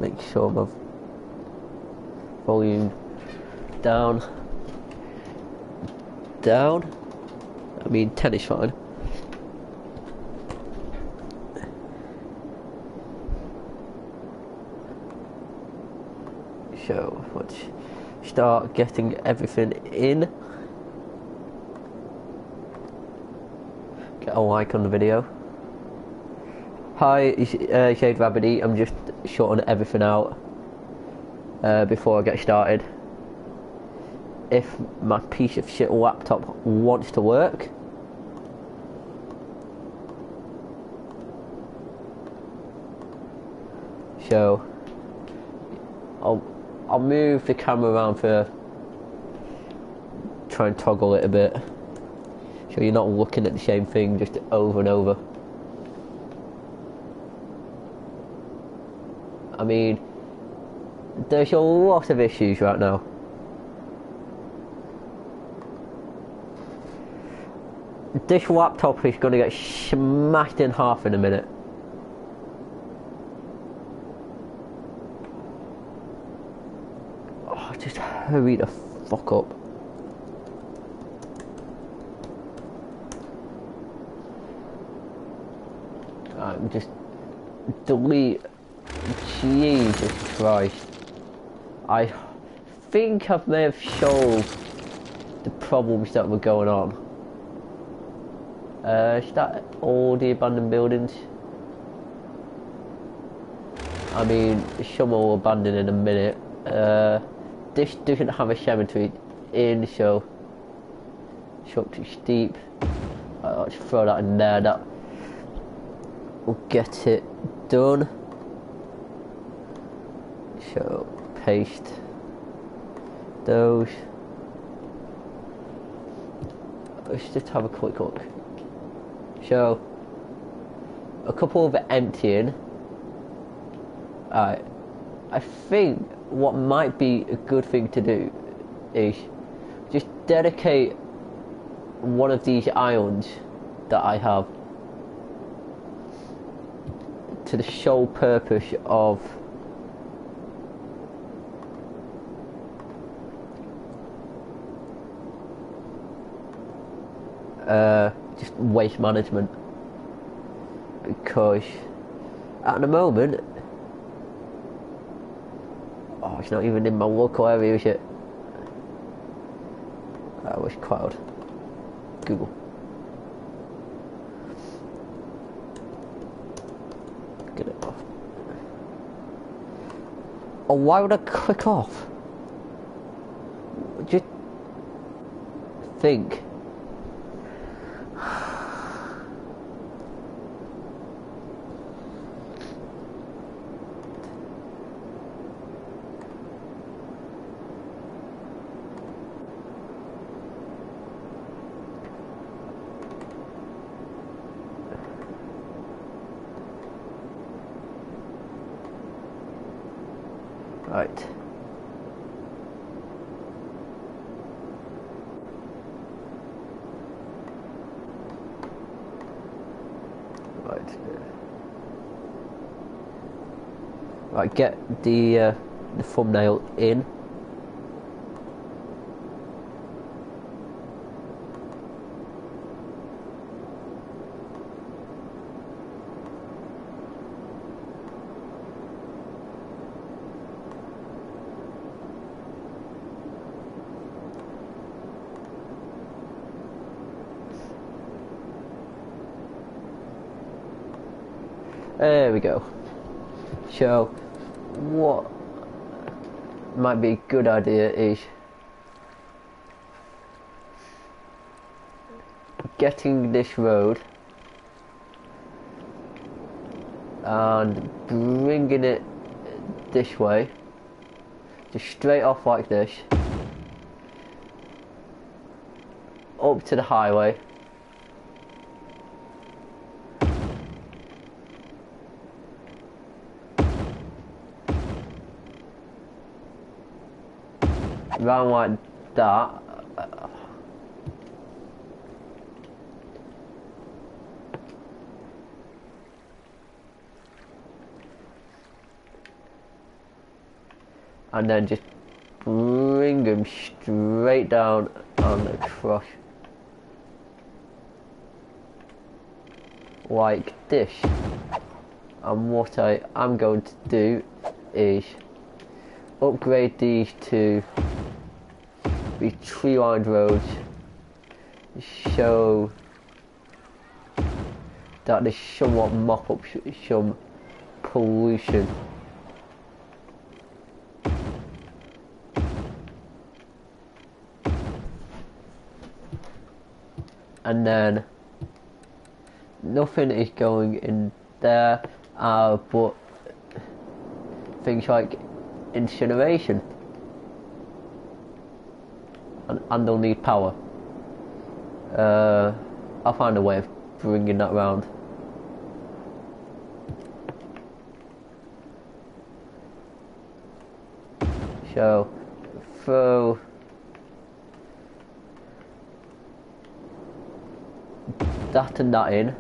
make sure my volume down. I mean 10 is fine. So let's start getting everything in. Get a like on the video. Hi, it's Shade Rabbity. I'm just sorting everything out before I get started. If my piece of shit laptop wants to work, so I'll move the camera around for try and toggle it a bit, so you're not looking at the same thing just over and over. I mean, there's a lot of issues right now. This laptop is going to get smashed in half in a minute. Oh, just hurry the fuck up. I'm just delete. Jesus Christ. I think I may have solved the problems that were going on. Is that all the abandoned buildings? I mean, some will abandon in a minute. This doesn't have a cemetery in, so it's up too steep. Let's throw that in there. That will get it done. So paste those. Let's just have a quick look. So a couple of emptying. Alright, I think what might be a good thing to do is just dedicate one of these islands that I have to the sole purpose of just waste management, because at the moment, oh, it's not even in my local area, is it? Which cloud? Google. Get it off. Oh, why would I click off? Just think. Right. Right, get the thumbnail in. There we go. So, what might be a good idea is getting this road and bringing it this way, just straight off like this, up to the highway. Round like that. and then just bring them straight down and across like this. And what I am going to do is upgrade these to be tree-lined roads so that they somewhat mop up some pollution. And then nothing is going in there but things like incineration, and they'll need power. I'll find a way of bringing that round. So throw that and that in,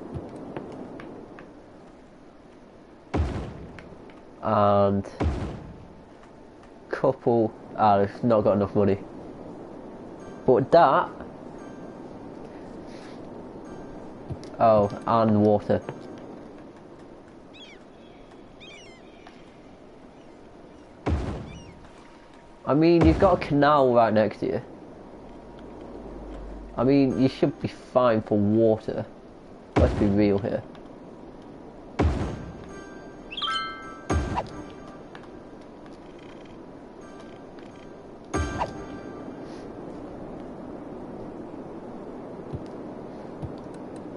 and couple. It's not got enough money, but that. Oh, and water. I mean, you've got a canal right next to you. I mean, you should be fine for water. Let's be real here.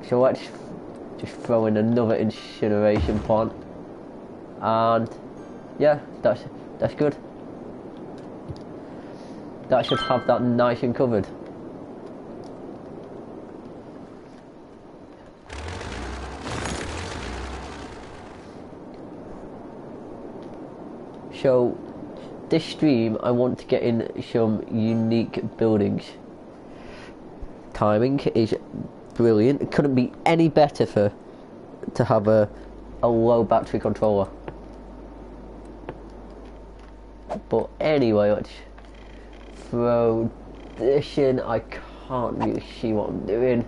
So let's just throw in another incineration plant, and yeah, that's good. That should have that nice and covered. So this stream I want to get in some unique buildings. Timing is brilliant. It couldn't be any better to have a low battery controller. But anyway, let's throw this in. I can't really see what I'm doing.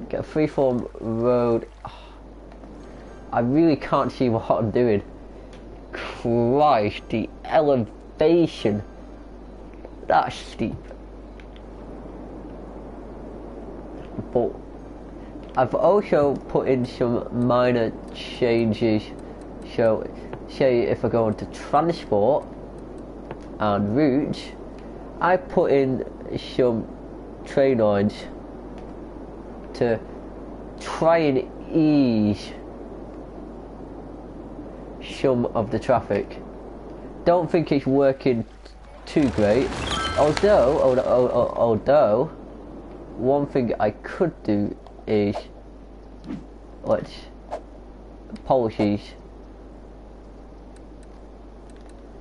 Get a freeform road. I really can't see what I'm doing. Christ, the elevation. That's steep. But I've also put in some minor changes. So say if I go into transport and routes, I put in some train lines to try and ease some of the traffic. Don't think it's working too great, although one thing I could do is let's policies.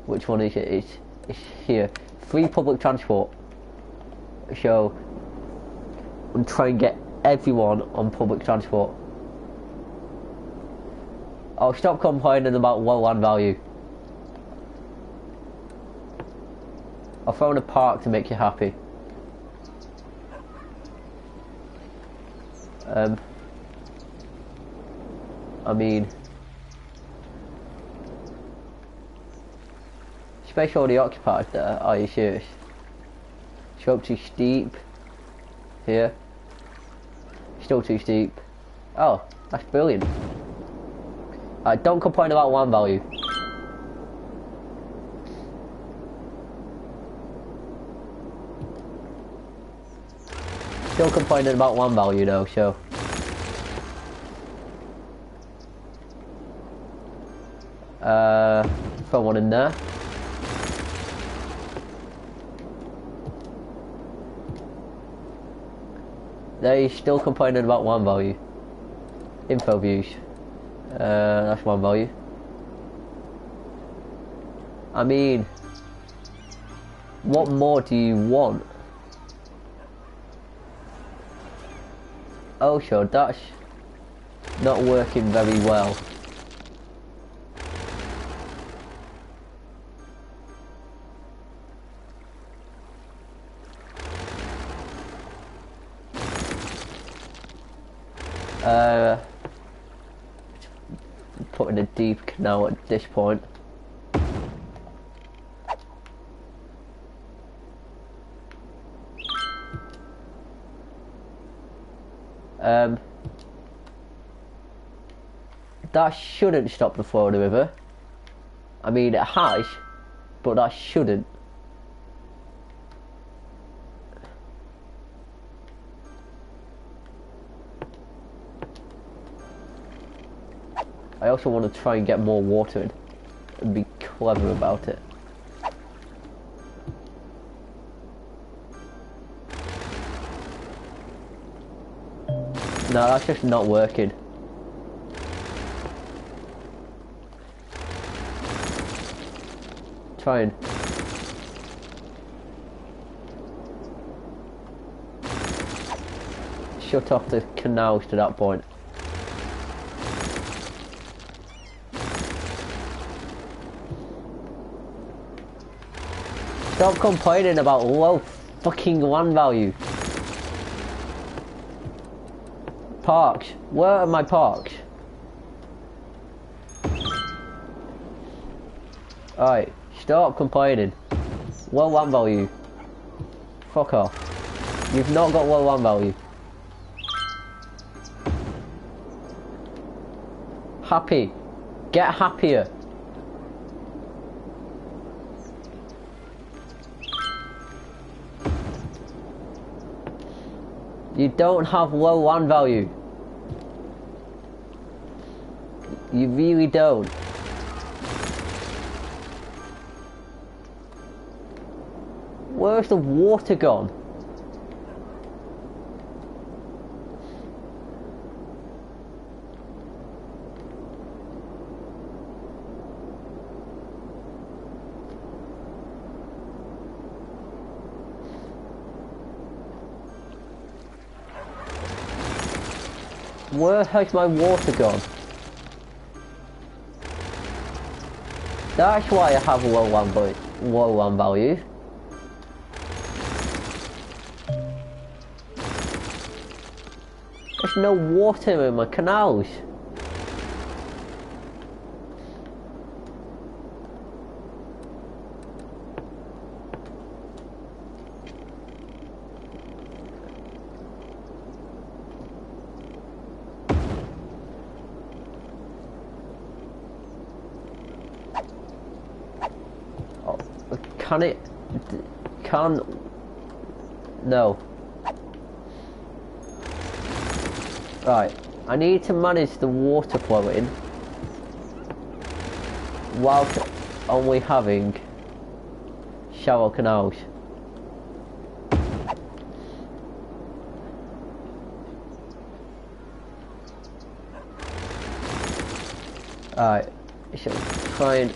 Which one is it? It's here. Free public transport. So I'm trying to get everyone on public transport. Oh, stop complaining about low land value. I'll throw in a park to make you happy. I mean, space already occupied there. Are you serious? Slope too steep. Here. Still too steep. Oh, that's brilliant. Don't complain about land value. Still complaining about land value though, so. Throw one in there. They still complaining about land value. Info views. That's one value. I mean, what more do you want? Oh, sure, that's not working very well. Uh, putting a deep canal at this point. That shouldn't stop the flow of the river. I mean, it has, but that shouldn't. I also want to try and get more water in and be clever about it. No, that's just not working. Trying. Shut off the canals to that point. Stop complaining about low fucking land value. Parks. Where are my parks? Alright, stop complaining. Low land value. Fuck off. You've not got low land value. Happy. Get happier. You don't have low land value. You really don't. Where's the water gone? Where has my water gone? That's why I have low land value. There's no water in my canals. Can it? No. Right, I need to manage the water flowing whilst only having shallow canals. Alright, so try and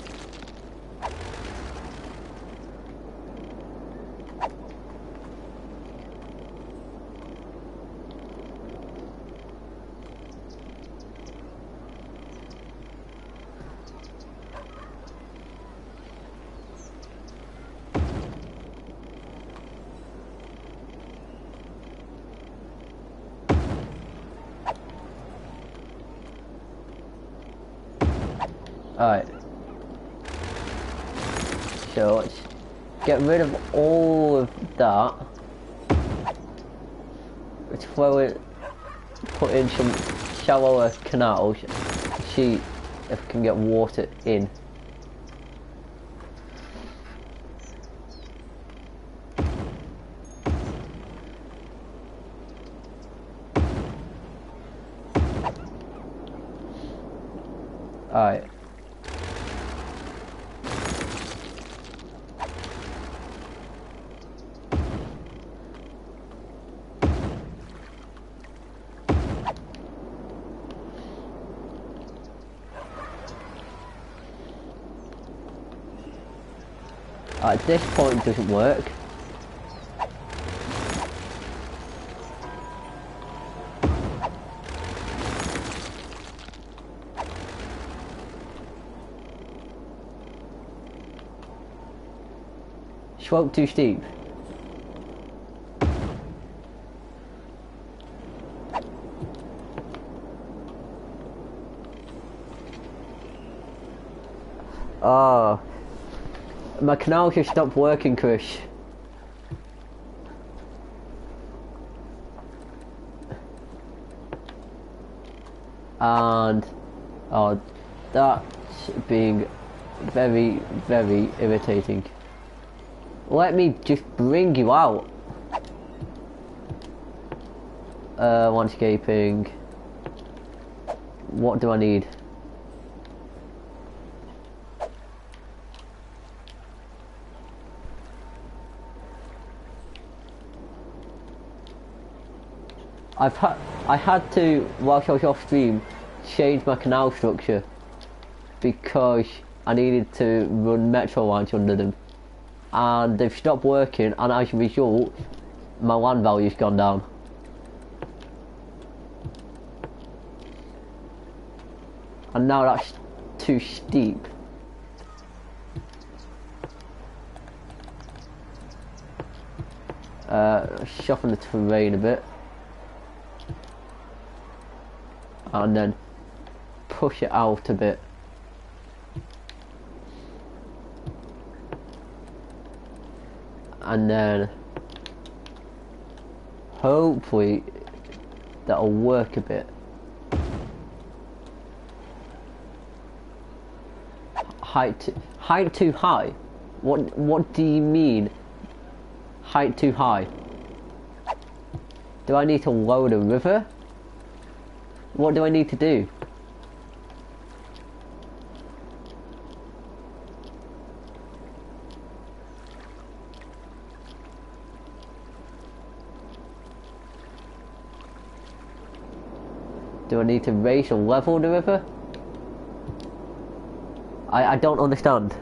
alright, so let's get rid of all of that. Let's put in some shallower canals, see if we can get water in. Alright. At this point it doesn't work. Slope too steep. Oh, my canal just stopped working, Chris. And oh, that's being very, very irritating. Let me just bring you out. Landscaping. What do I need? I had to, whilst I was off stream, change my canal structure because I needed to run metro lines under them, and they've stopped working, and as a result my land value's gone down. And now that's too steep. Soften the terrain a bit. And then push it out a bit. And then hopefully that'll work a bit. Height too high? What do you mean? Height too high? Do I need to lower the river? What do I need to do? Do I need to raise or level the river? I don't understand.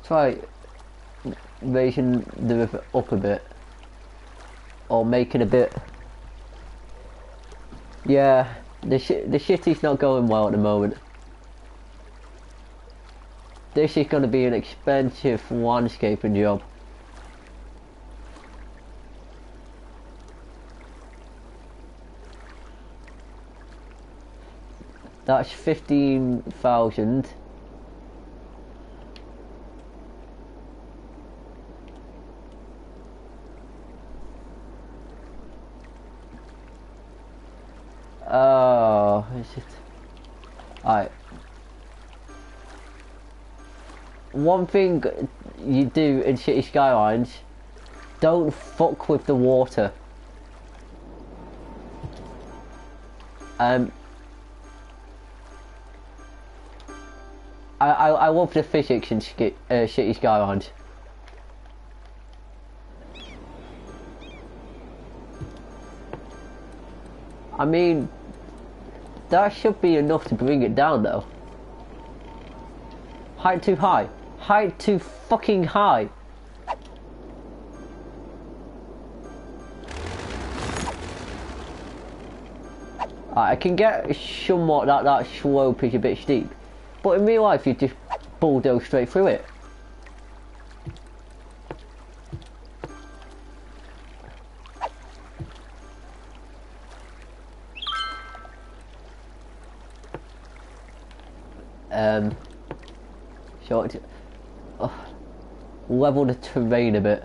Try raising the river up a bit, or making a bit. Yeah, the city's not going well at the moment. This is going to be an expensive landscaping job. That's 15,000. Oh, it's just... Alright. One thing you do in City Skylines, don't fuck with the water. I love the physics in City Skylines. I mean, that should be enough to bring it down though. Height too high. Height too fucking high. I can get somewhat that slope is a bit steep, but in real life you just bulldoze straight through it. So level the terrain a bit.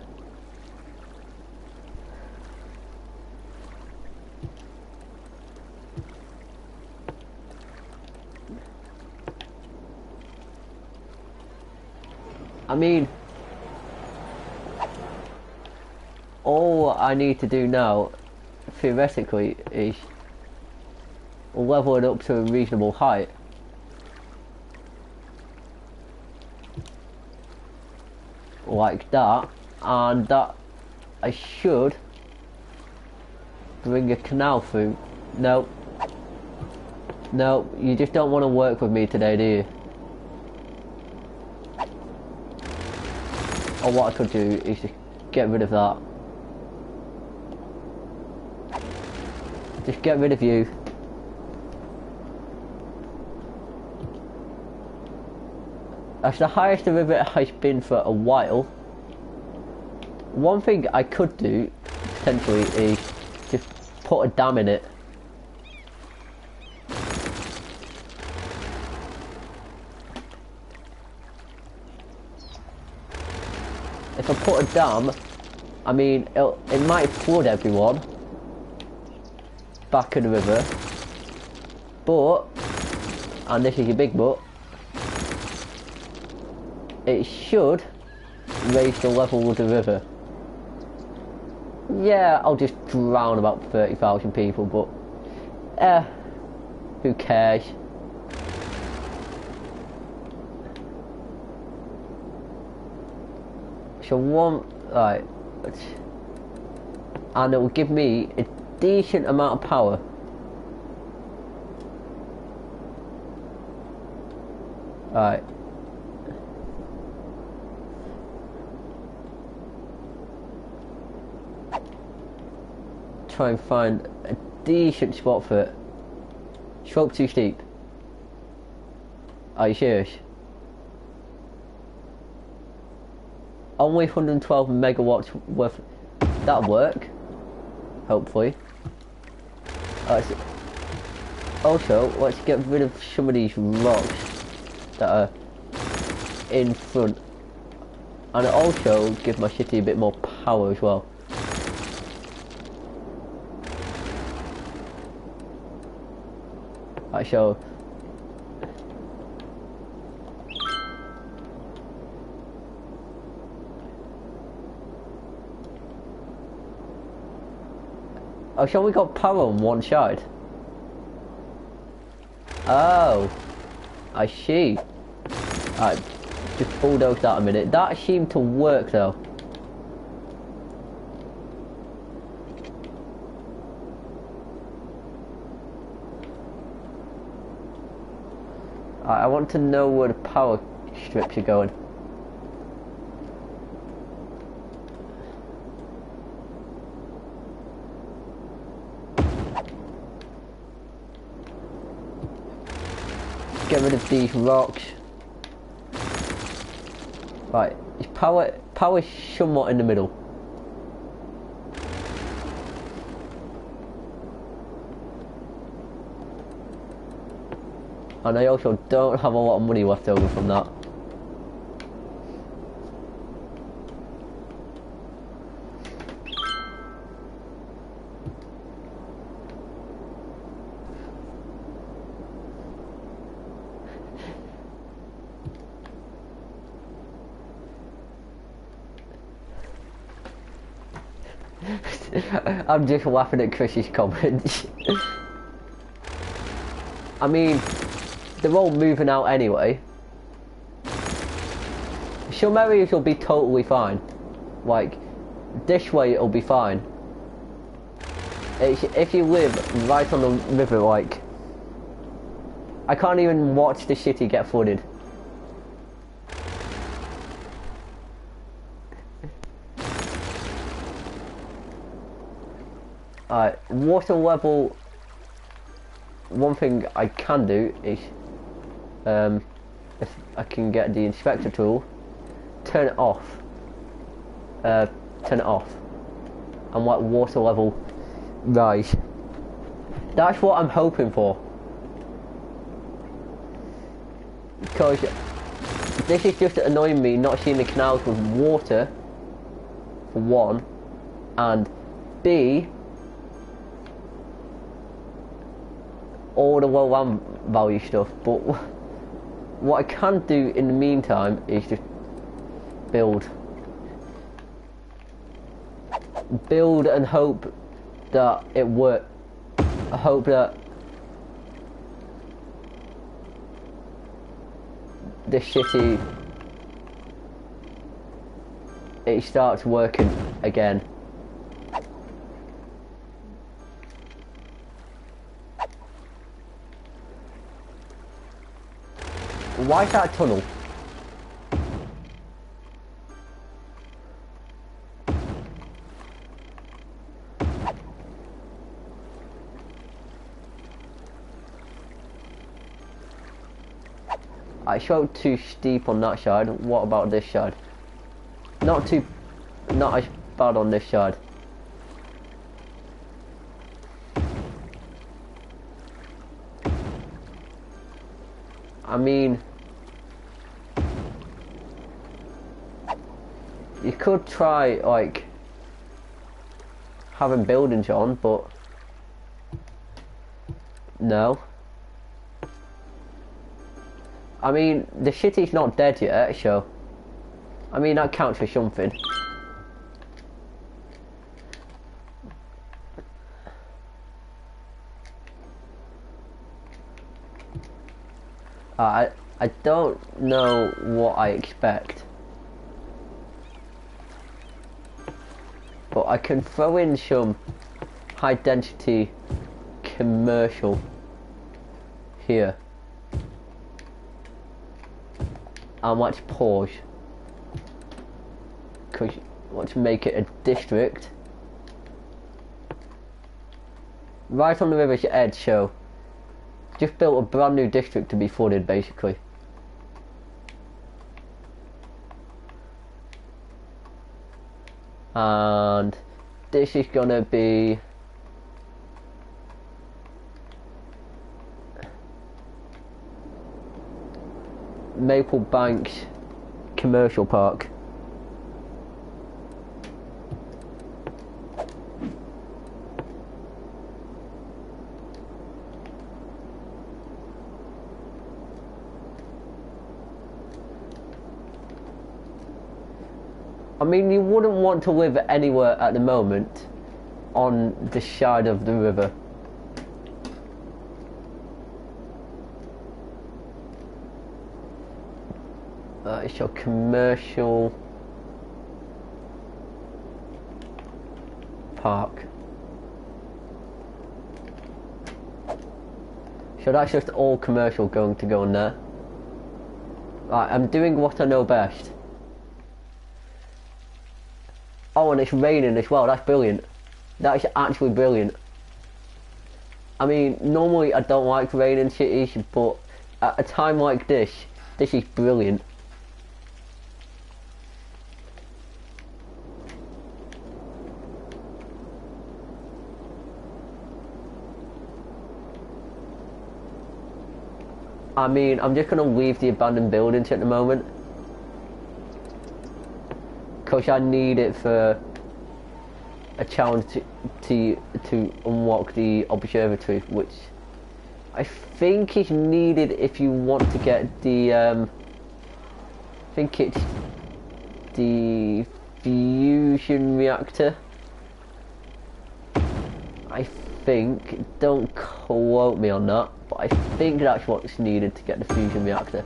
I mean, all I need to do now, theoretically, is level it up to a reasonable height. Like that, and that I should bring a canal through. No, you just don't want to work with me today, do you? Or what I could do is just get rid of that. Just get rid of you. That's the highest the river has been for a while. One thing I could do, potentially, is just put a dam in it. If I put a dam, I mean, it might flood everyone back in the river, but, and this is your big but, it should raise the level of the river. Yeah, I'll just drown about 30,000 people, but, who cares? So right, and it will give me a decent amount of power. Right. Try and find a decent spot for it. Slope too steep. Are you serious? Only 112 megawatts worth. That'll work. Hopefully. Also, let's get rid of some of these rocks that are in front. And also give my city a bit more power as well. Right, so oh, so we got power on one side. Oh, I see. Alright, just bulldoze that a minute. That seemed to work though. I want to know where the power strips are going. Get rid of these rocks. Right, is power somewhat in the middle. And I also don't have a lot of money left over from that. I'm just laughing at Chris's comments. I mean, they're all moving out anyway. Some areas will be totally fine. Like, this way it'll be fine. If you live right on the river, like, I can't even watch the city get flooded. Alright, water level. One thing I can do is, if I can get the inspector tool, turn it off. And let water level rise. That's what I'm hoping for. Because this is just annoying me not seeing the canals with water, for one, and B, all the low land value stuff. But what I can do in the meantime is just build and hope that it works. I hope that this city, it starts working again. Why is that a tunnel? I showed too steep on that side. What about this side? Not as bad on this side. I mean, you could try like having buildings on, but no. I mean, the city's not dead yet, so I mean that counts for something. I don't know what I expect, but I can throw in some high density commercial here. I want to pause because I want to make it a district right on the river's edge, so just built a brand new district to be flooded basically. And this is gonna be Maple Banks Commercial Park. I mean, you wouldn't want to live anywhere at the moment on the side of the river. It's your commercial park. So that's just all commercial going to go in there. Right, I'm doing what I know best. Oh, and it's raining as well. That's brilliant. That is actually brilliant. I mean, normally I don't like rain in cities, but at a time like this, this is brilliant. I mean, I'm just gonna leave the abandoned buildings at the moment, because I need it for a challenge to unlock the observatory, which I think is needed if you want to get the I think it's the fusion reactor. I think, don't quote me on that, but I think that's what's needed to get the fusion reactor.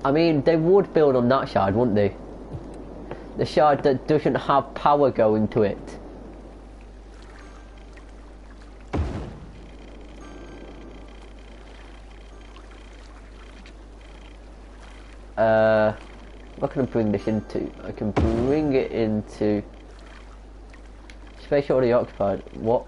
I mean, they would build on that side, wouldn't they? The side that doesn't have power going to it. What can I bring this into? I can bring it into space already occupied. What?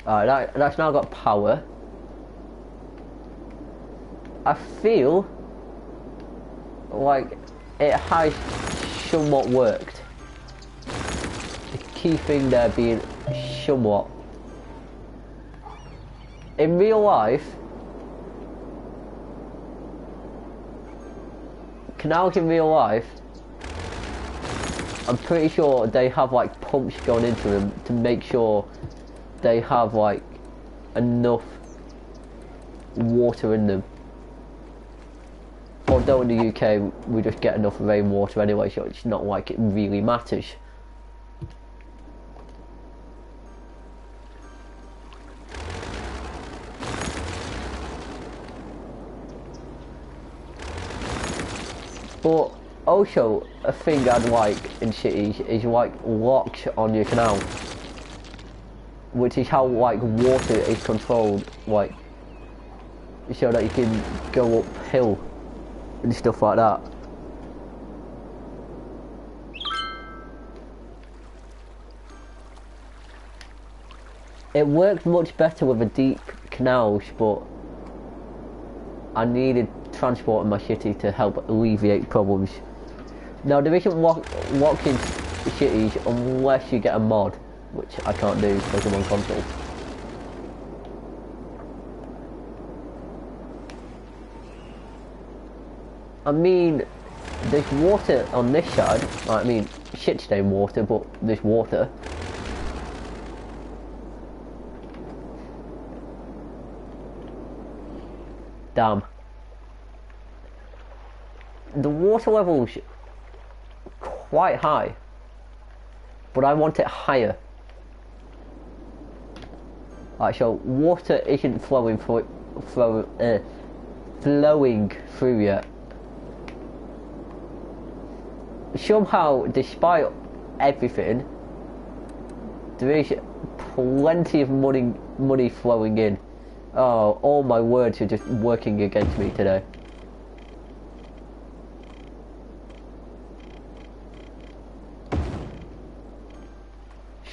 Alright, that's now got power. I feel like it has somewhat worked. The key thing there being somewhat. In real life, canals in real life, I'm pretty sure they have like pumps going into them to make sure they have like enough water in them. Although in the UK we just get enough rainwater anyway, so it's not like it really matters. But also a thing I'd like in cities is like locks on your canal. which is how like water is controlled, like so that you can go uphill and stuff like that. It worked much better with the deep canals, but I needed transport in my city to help alleviate problems. Now there isn't walking cities unless you get a mod, which I can't do because I'm on console. I mean, there's water on this side. I mean, shit stain water, but there's water. Damn. The water level's quite high, but I want it higher. Alright, so water isn't flowing through yet. Somehow, despite everything, there is plenty of money flowing in. Oh, all my words are just working against me today.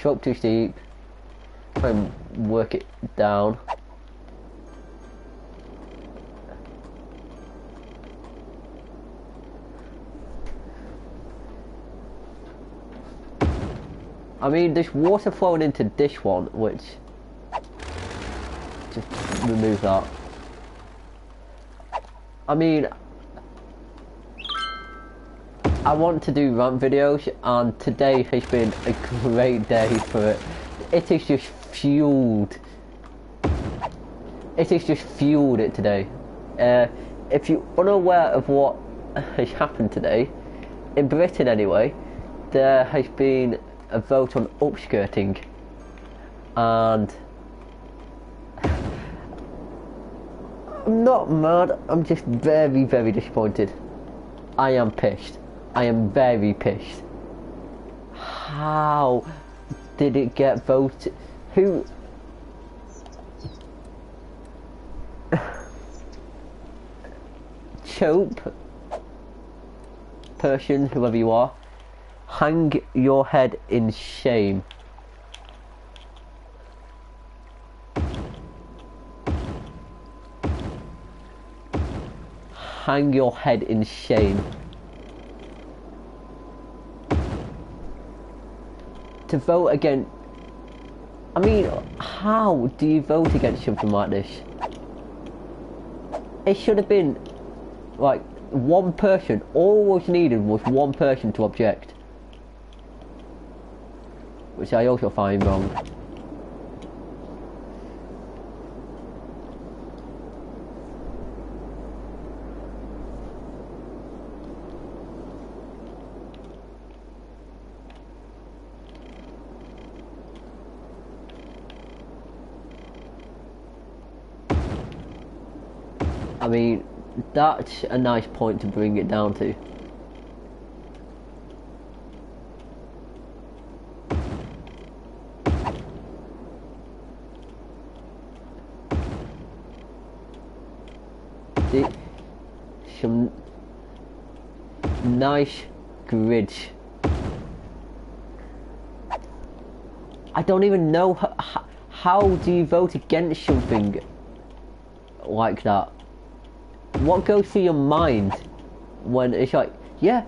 Slope too steep. Try and work it down. I mean, there's water flowing into this one, which... just remove that. I mean, I want to do rant videos, and today has been a great day for it. It is just fueled. It has just fueled it today. If you're unaware of what has happened today, in Britain anyway, there has been a vote on upskirting, and I'm not mad, I'm just very, very disappointed. I am pissed. I am very pissed. How did it get voted? Who? Chope person, whoever you are, hang your head in shame. Hang your head in shame. To vote against... I mean, how do you vote against something like this? It should have been, like, one person. All was needed was one person to object. Which I also find wrong. I mean, that's a nice point to bring it down to. Some nice grids. I don't even know how do you vote against something like that? What goes through your mind when it's like, yeah,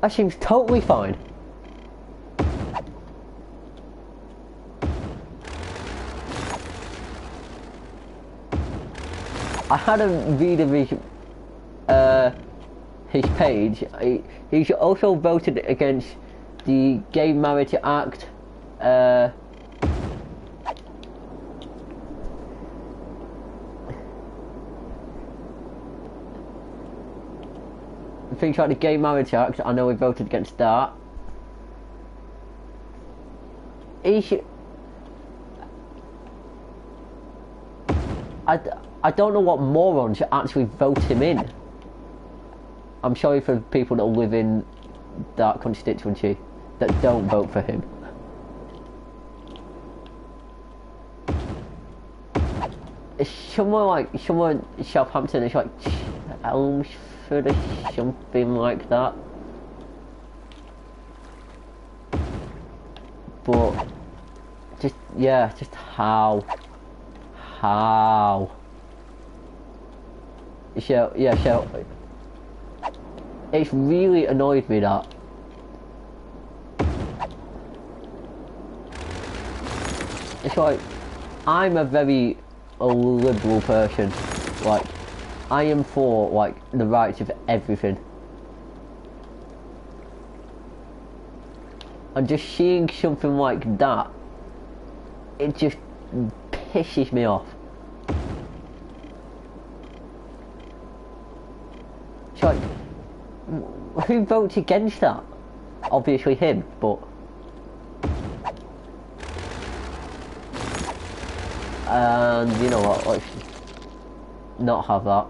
that seems totally fine. I had a read of his page. He's also voted against the Gay Marriage Act. Things like the Gay Marriage Act, I know he voted against that. I don't know what morons actually vote him in. I'm sorry for people that live in that constituency that don't vote for him. Someone Southampton is like Chelmsford or something like that. But just how so it's really annoyed me that it's like I'm a very liberal person. Like I am for like the rights of everything. And just seeing something like that, it just pisses me off. It's like, who votes against that? Obviously him, but and you know what, let's not have that.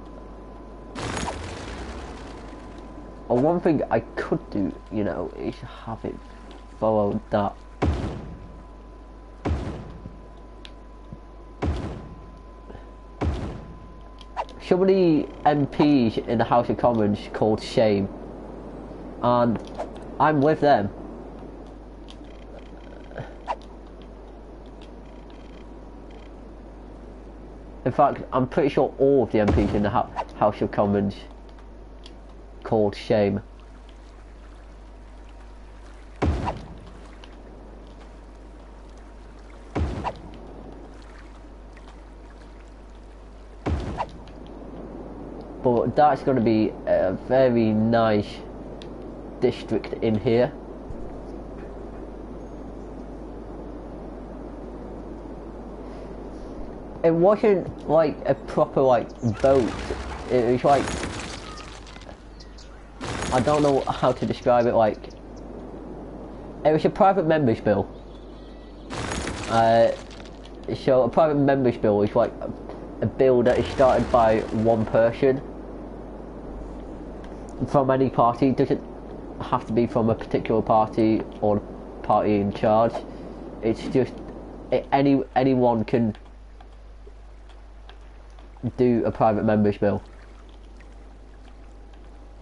Or one thing I could do, you know, is have it follow that. Some of the MPs in the House of Commons called shame, and I'm with them. In fact, I'm pretty sure all of the MPs in the House of Commons called shame. But that's going to be a very nice district in here. It wasn't like a proper like vote. It was like, I don't know how to describe it. Like, it was a private members bill. So a private members bill is like a bill that is started by one person from any party. It doesn't have to be from a particular party or the party in charge. It's just anyone can do a private members bill,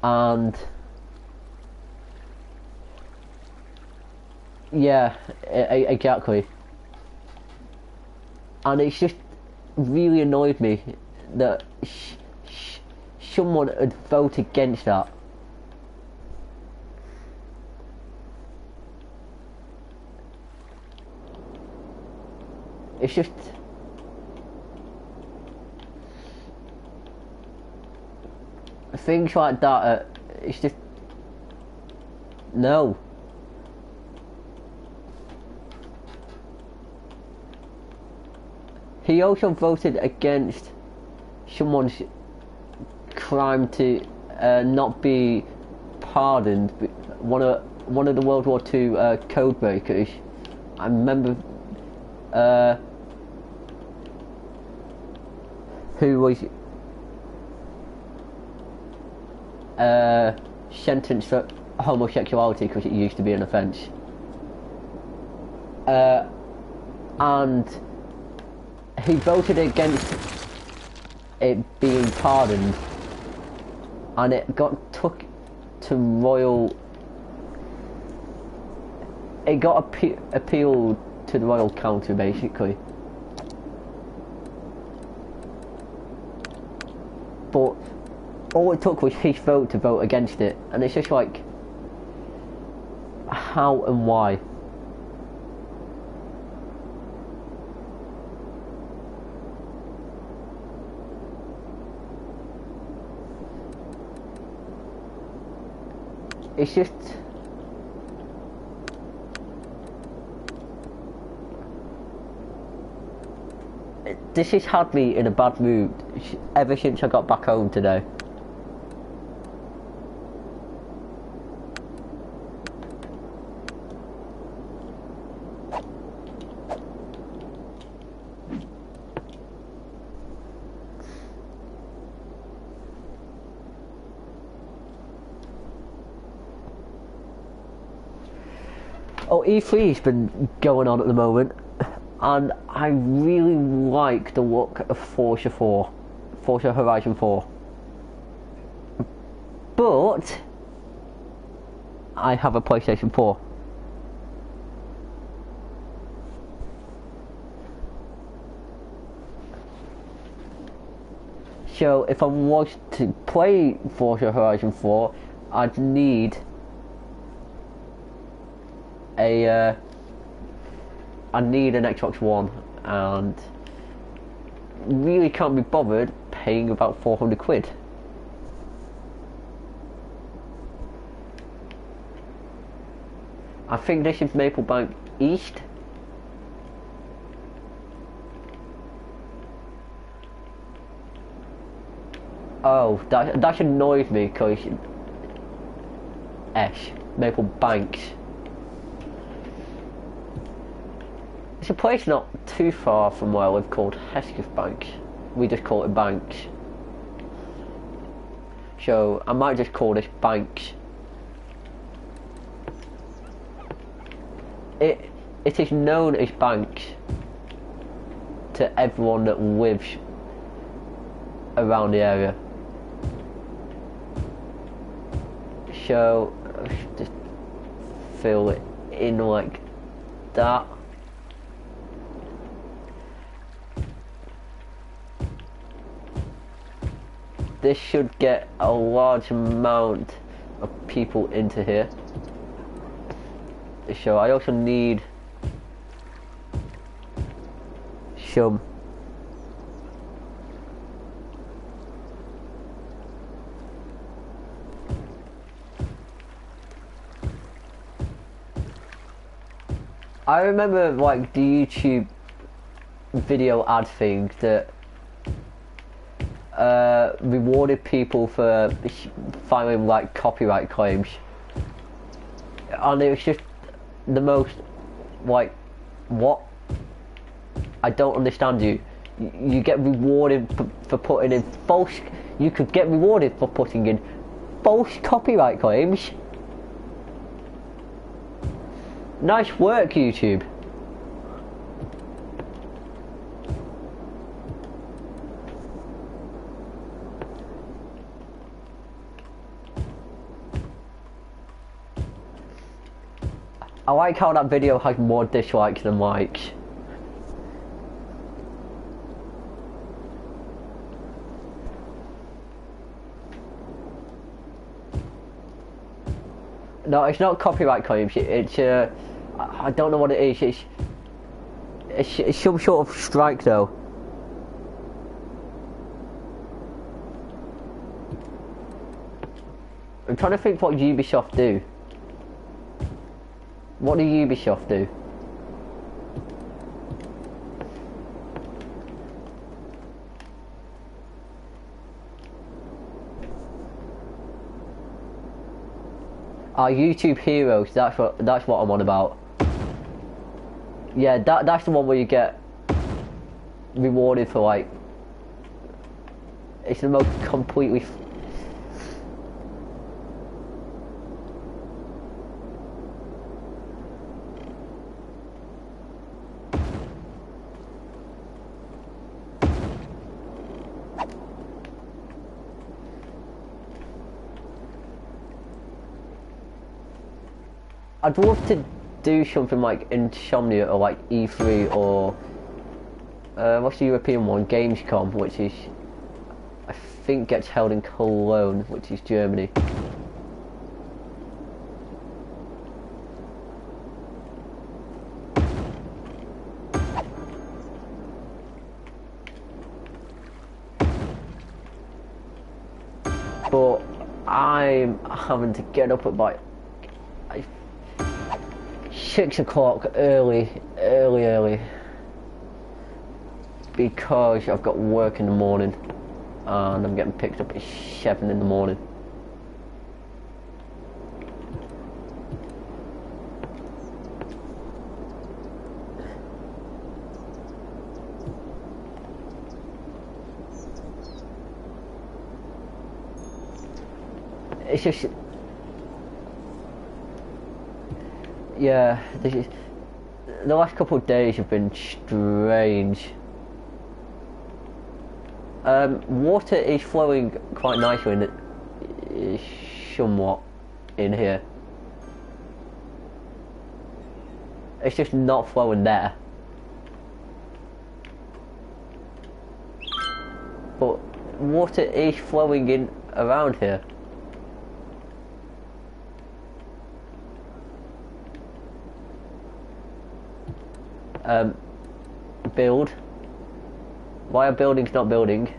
and yeah, exactly. And it's just really annoyed me that someone had voted against that. It's just things like that. It's just no. He also voted against someone's crime to not be pardoned. One of the World War II code breakers. I remember who was sentenced for homosexuality because it used to be an offence. And he voted against it being pardoned, and it got took to royal. It got appealed to the Royal Council, basically. But all it took was his vote to vote against it, and it's just like, how and why? It's just this has had me in a bad mood ever since I got back home today. Oh, E3's been going on at the moment. and I really like the look of Forza Horizon 4. But I have a PlayStation 4. So if I was to play Forza Horizon 4, I'd need an Xbox One, and really can't be bothered paying about 400 quid. I think this is Maple Bank East. Oh, that annoys me because Maple Banks. It's a place not too far from where I live called Hesketh Bank. We just call it Banks. So I might just call this Banks. It is known as Banks to everyone that lives around the area. So just fill it in like that. This should get a large amount of people into here. So I also need some I remember like the YouTube video ad thing that rewarded people for filing like copyright claims, and it was just the most like, what? I don't understand you. You get rewarded for putting in false. You could get rewarded for putting in false copyright claims. Nice work, YouTube. I like how that video has more dislikes than likes. No, it's not copyright claims. It's I don't know what it is. It's some sort of strike though. I'm trying to think what Ubisoft do. What do Ubisoft do? YouTube Heroes, that's what I'm on about. Yeah, that's the one where you get rewarded for like, it's the most completely I'd love to do something like Insomnia or like E3 or what's the European one? Gamescom, which is, I think, gets held in Cologne, which is Germany. But I'm having to get up at like 6 o'clock early, because I've got work in the morning and I'm getting picked up at 7 in the morning. It's just, yeah, this is, the last couple of days have been strange. Water is flowing quite nicely in it, somewhat in here. It's just not flowing there. But water is flowing in around here. Build. Why are buildings not building?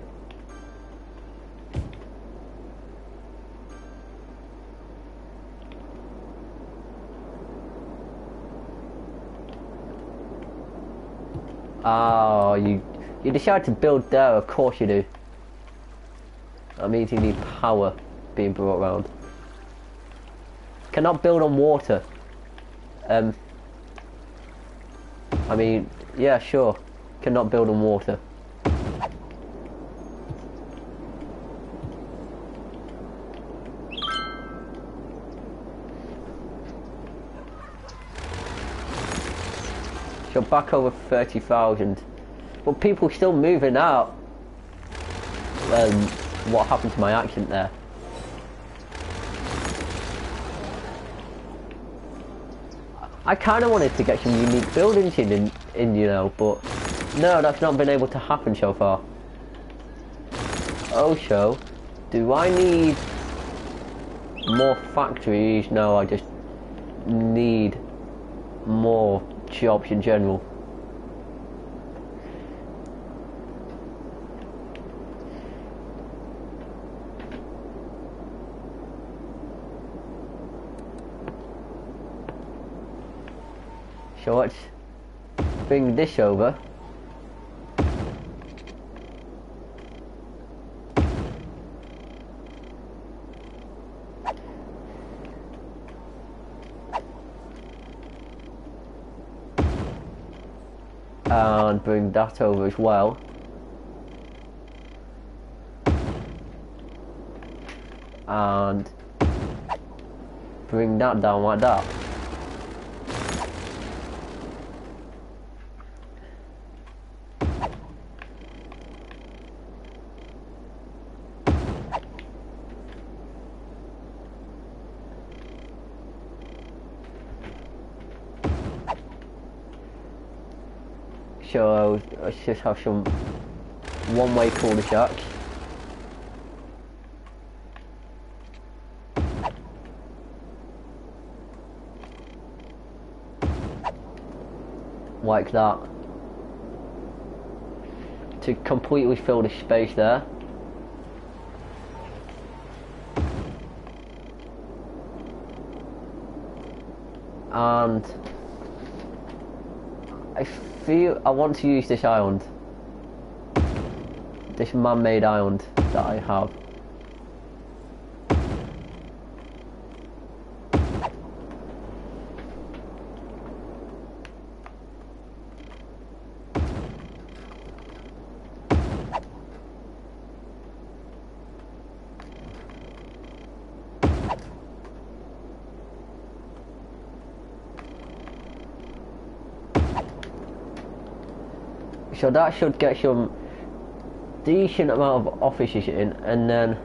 Oh, you decide to build there, of course you do. That means you need power being brought around. Cannot build on water. I mean, yeah, sure. Cannot build on water. So back over 30,000. But people still moving out. What happened to my accent there? I kind of wanted to get some unique buildings in, you know, but no, that's not been able to happen so far. Also, do I need more factories? No, I just need more jobs in general. So let's bring this over. And bring that over as well. And bring that down like that. So let's just have some one-way cul-de-sacs. Like that. To completely fill the space there. And I want to use this island. This man-made island that I have. So that should get some decent amount of offices in, and then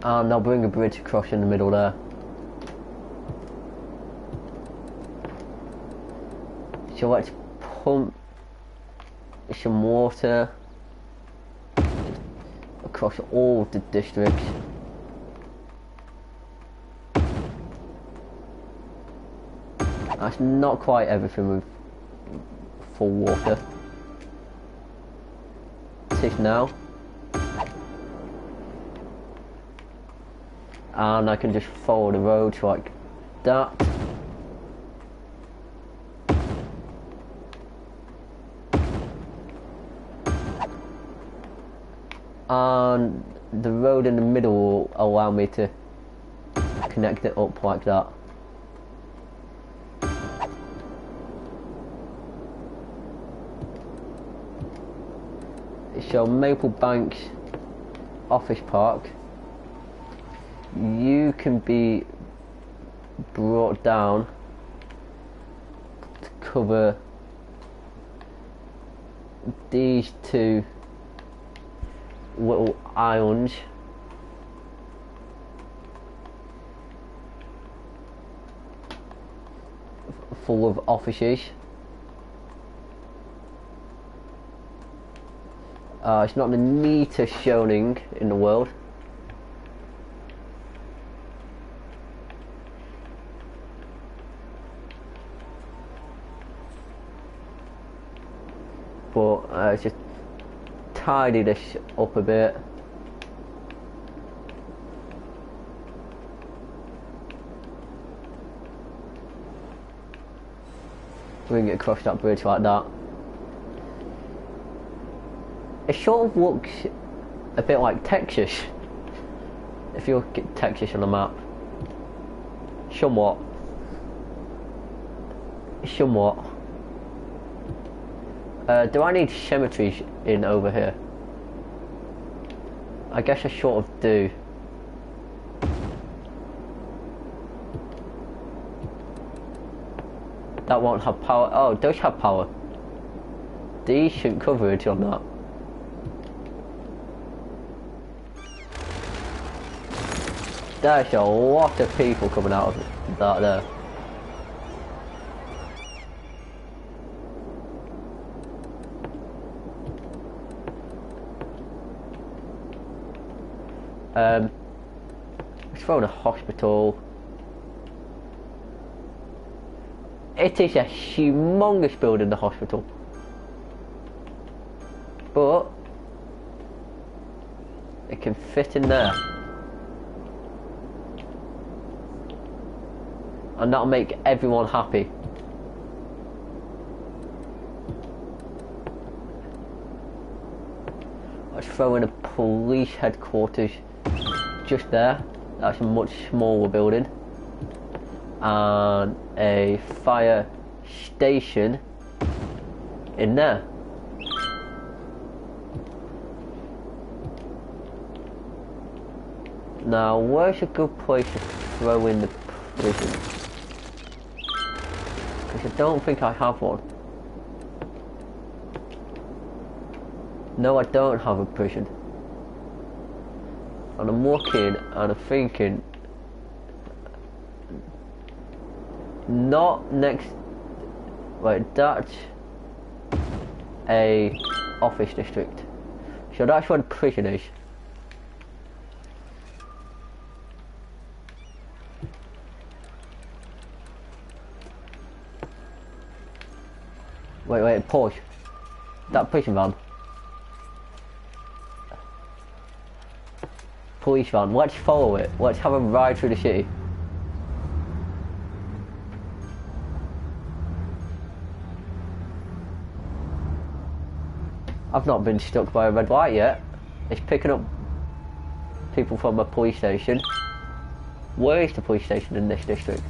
I'll bring a bridge across in the middle there. So let's pump some water across all the districts. That's not quite everything with full water. It is now. And I can just follow the roads like that. And the road in the middle will allow me to connect it up like that. So Maple Banks office park. You can be brought down to cover these two little islands. Full of offices. It's not the neatest showing in the world. But it's just tidy this up a bit. Bring it across that bridge like that. It sort of looks a bit like Texas. If you look at Texas on the map. Somewhat. Do I need cemeteries in over here? I guess I sort of do. That won't have power. Oh, it does have power. Decent coverage on that. There's a lot of people coming out of that there. Let's throw in a hospital. It is a humongous building, the hospital. But it can fit in there. And that'll make everyone happy. Let's throw in a police headquarters just there. That's a much smaller building. And a fire station in there. Now, where's a good place to throw in the prison? Because I don't think I have one. No, I don't have a prison. And I'm looking and I'm thinking, not next. Wait, that's a office district. So that's where the prison is. Wait, pause. That prison van. Police van, let's follow it. Let's have a ride through the city. I've not been stuck by a red light yet. It's picking up people from a police station. Where is the police station in this district?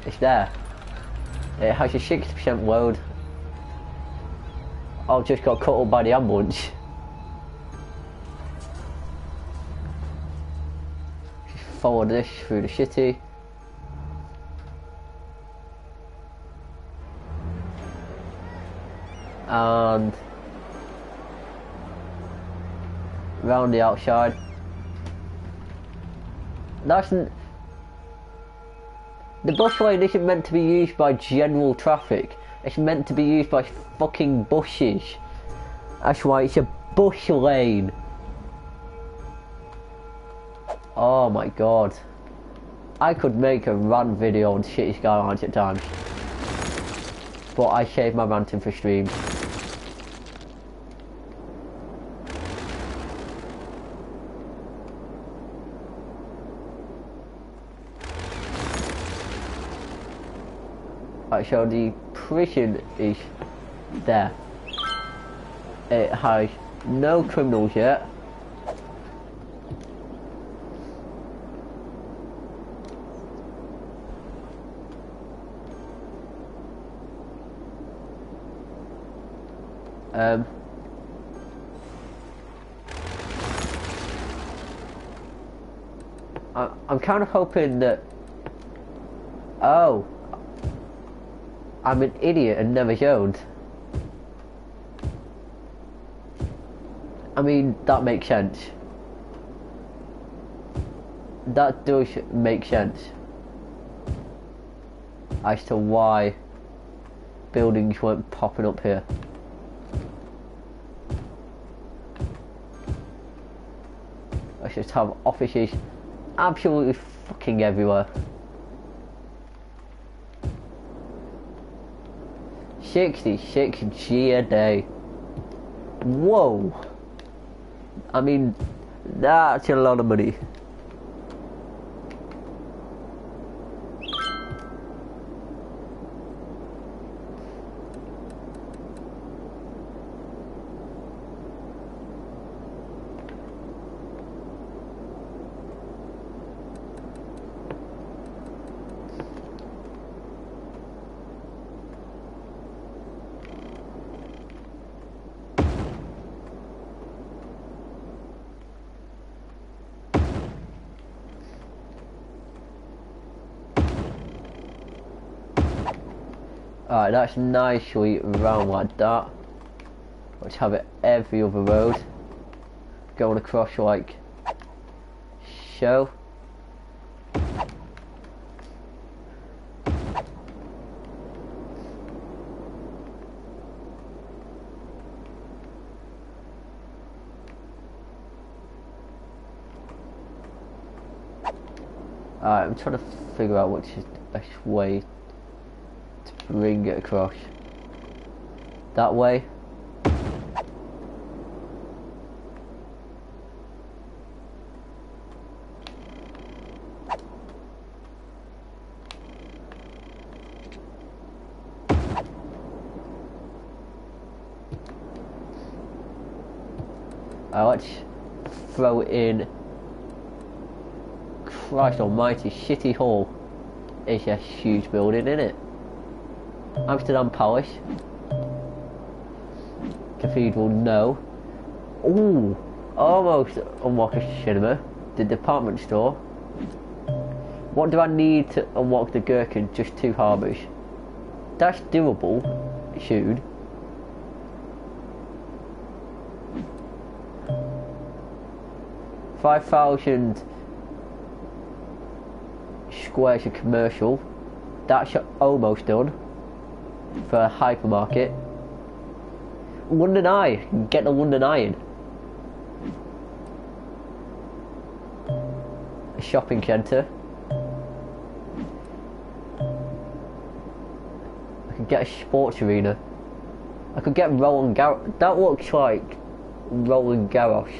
It's there. It has a 60% load. I just got cut up by the ambulance. Just follow this through the city. And round the outside. The bus lane isn't meant to be used by general traffic. It's meant to be used by fucking buses. That's why it's a bus lane. Oh my god. I could make a rant video on shitty Skylines at times. But I save my ranting for streams. Right, so the prison is there. It has no criminals yet. Um, I'm kind of hoping that... Oh, I'm an idiot and never showed. I mean, that makes sense. That does make sense as to why buildings weren't popping up here. Let's just have offices absolutely fucking everywhere. 66 G a day. Whoa. I mean, that's a lot of money. Alright, that's nicely round like that. Let's have it every other road. Going across like so. Alright, I'm trying to figure out which is the best way to bring it across. That way. Let's throw it in. Christ almighty, City Hall is a huge building, isn't it? Amsterdam Palace. Cathedral, no. Ooh, almost unlock a cinema. The department store. What do I need to unlock the Gherkin? Just 2 harbours. That's doable, shoot. $5,000 squares of commercial. That's almost done for a hypermarket. London Eye, get the London Eye in. A shopping centre. I could get a sports arena. I could get Roland Garros. That looks like Roland Garros.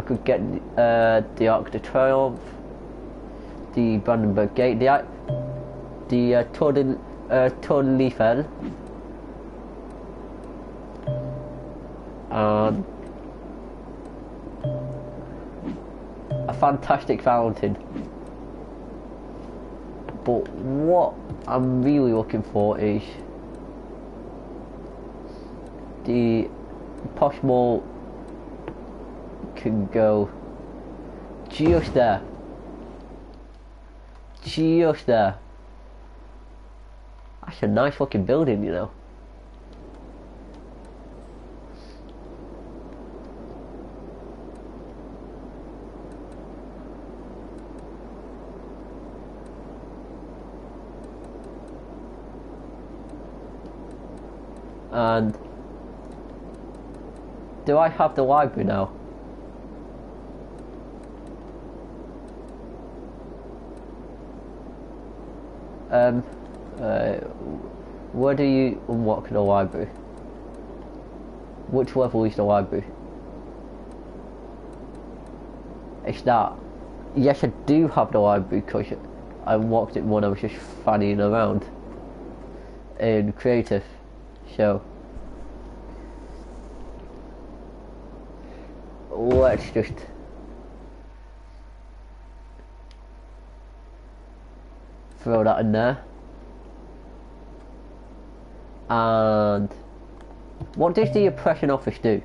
Could get the Arc de Triomphe, the Brandenburg Gate, the Tour de Eiffel, and a fantastic fountain. But what I'm really looking for is the Posh Mall can go just there. Just there. That's a nice looking building, you know. And do I have the library now? Where do you unlock the library? Which level is the library? It's that. Yes, I do have the library because I unlocked it when I was just fannying around in creative. So let's just throw that in there. And what does the oppression office do?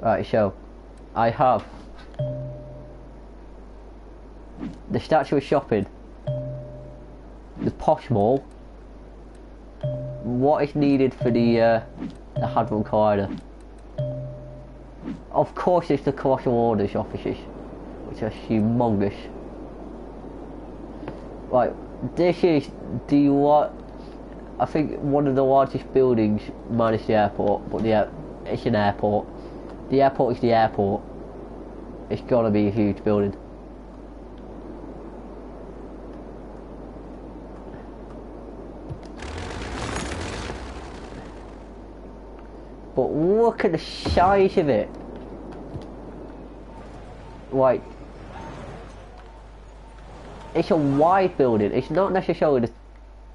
Right, so I have the statue of shopping, the posh mall. What is needed for the Hadron Collider? Of course, it's the Colossal Orders offices, which are humongous. Right, this is the I think one of the largest buildings minus the airport, but yeah, it's an airport. The airport is the airport. It's gotta be a huge building. But look at the size of it. Like, it's a wide building. It's not necessarily a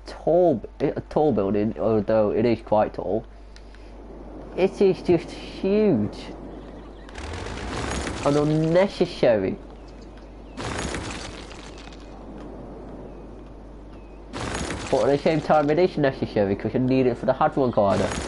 tall building, although it is quite tall. It is just huge and unnecessary. But at the same time, it is necessary because you need it for the Hadron Collider.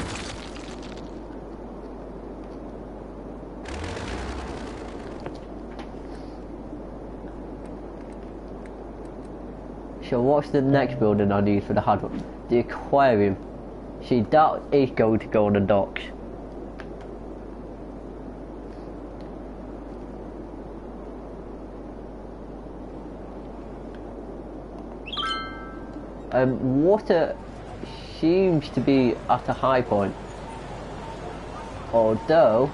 So what's the next building I need for the Hadron? The aquarium. See, that is going to go on the docks. Water seems to be at a high point, although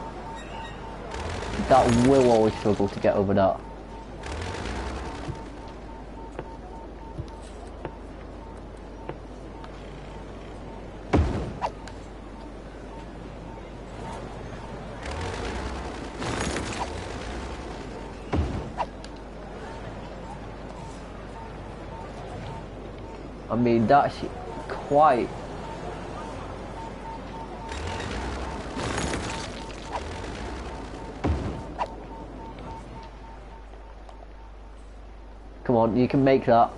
that will always struggle to get over that. I mean, that's quite... Come on, you can make that.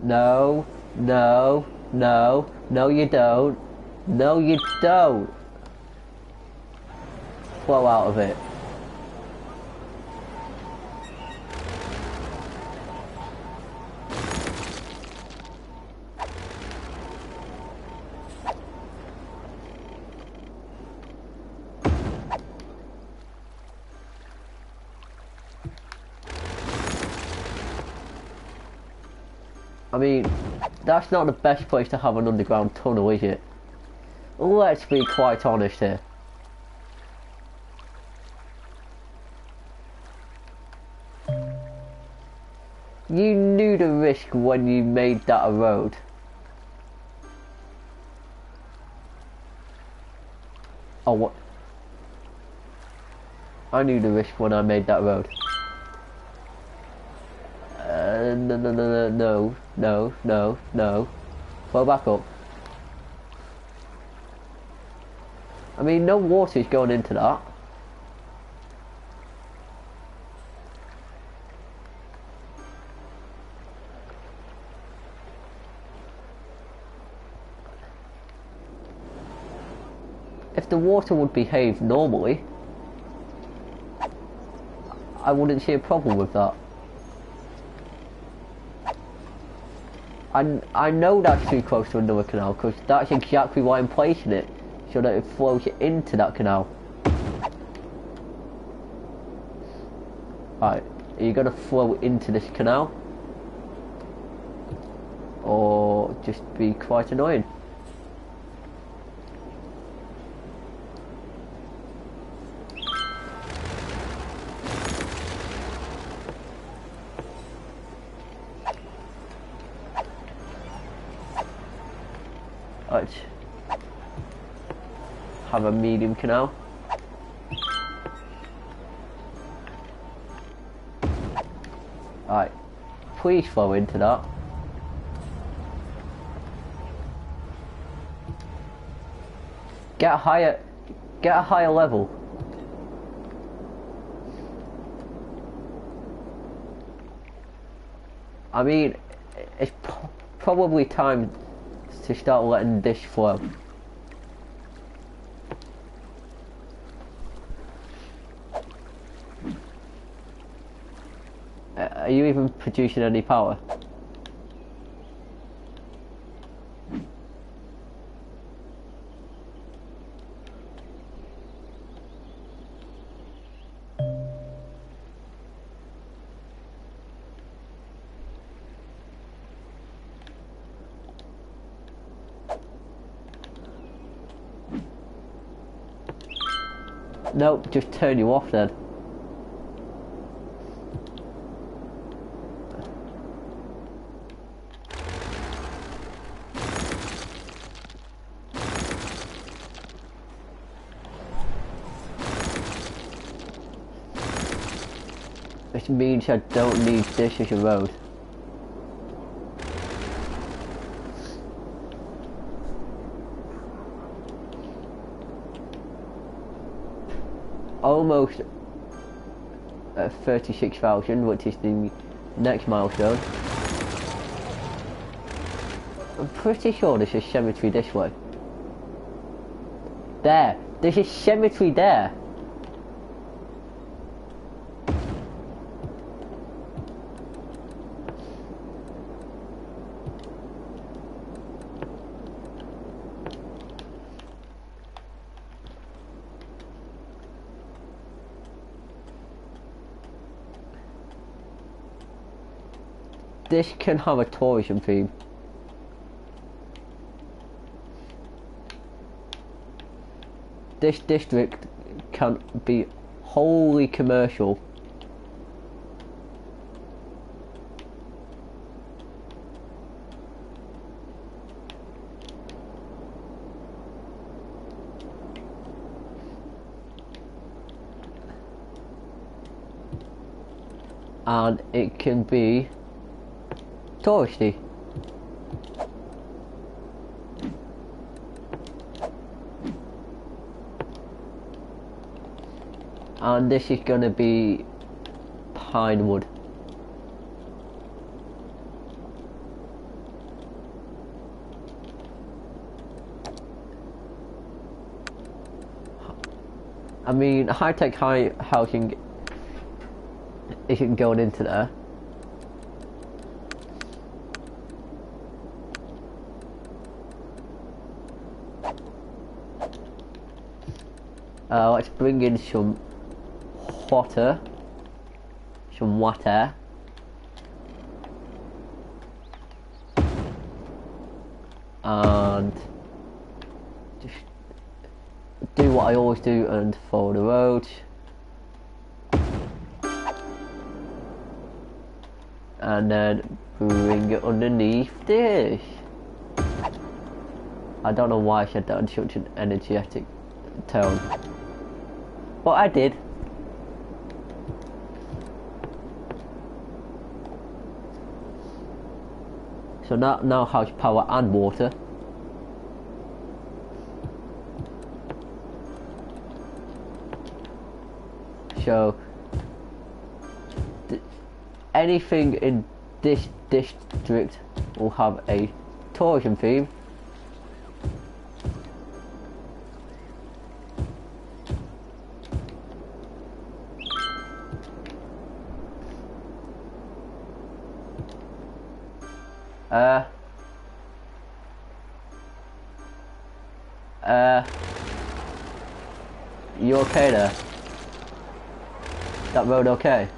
No, no, no, no you don't. No you don't. Flow out of it. I mean, that's not the best place to have an underground tunnel, is it? Let's be quite honest here. You knew the risk when you made that a road. Oh, what? I knew the risk when I made that road. No, no, no, no, no, no, no, no. Go back up. I mean, no water is going into that. If the water would behave normally, I wouldn't see a problem with that. I know that's too close to another canal because that's exactly why I'm placing it, so that it flows into that canal. Right, are you going to flow into this canal? Or just be quite annoying? Let's have a medium canal. Alright, please fall into that. Get a higher level. I mean, it's probably time to start letting this flow. Are you even producing any power? Nope, just turn you off then. Which means I don't need this as a road. Almost at 36,000, which is the next milestone. I'm pretty sure there's a cemetery this way. There's a cemetery there. This can have a tourism theme. This district can be wholly commercial. And it can be touristy. And this is going to be Pinewood. I mean, high-tech housing isn't going into there. Let's bring in some water. And just do what I always do and follow the roads. And then bring it underneath this. I don't know why I said that in such an energetic tone, but I did. So now has power and water. So anything in this district will have a tourism theme. You okay there? That road okay?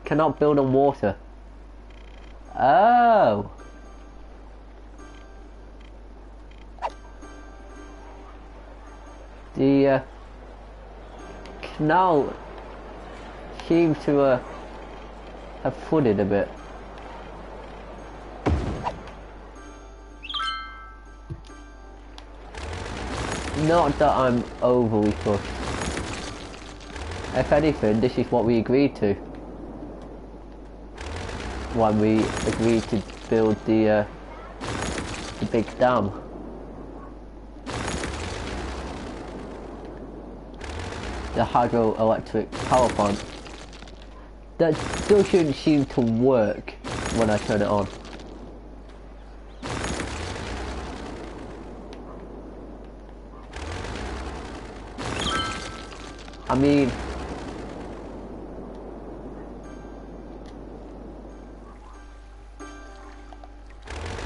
Cannot build on water. Oh. The canal seems to have flooded a bit. Not that I'm overly fussed. If anything, this is what we agreed to when we agreed to build the big dam. The hydroelectric power plant. That still shouldn't seem to work when I turn it on. I mean,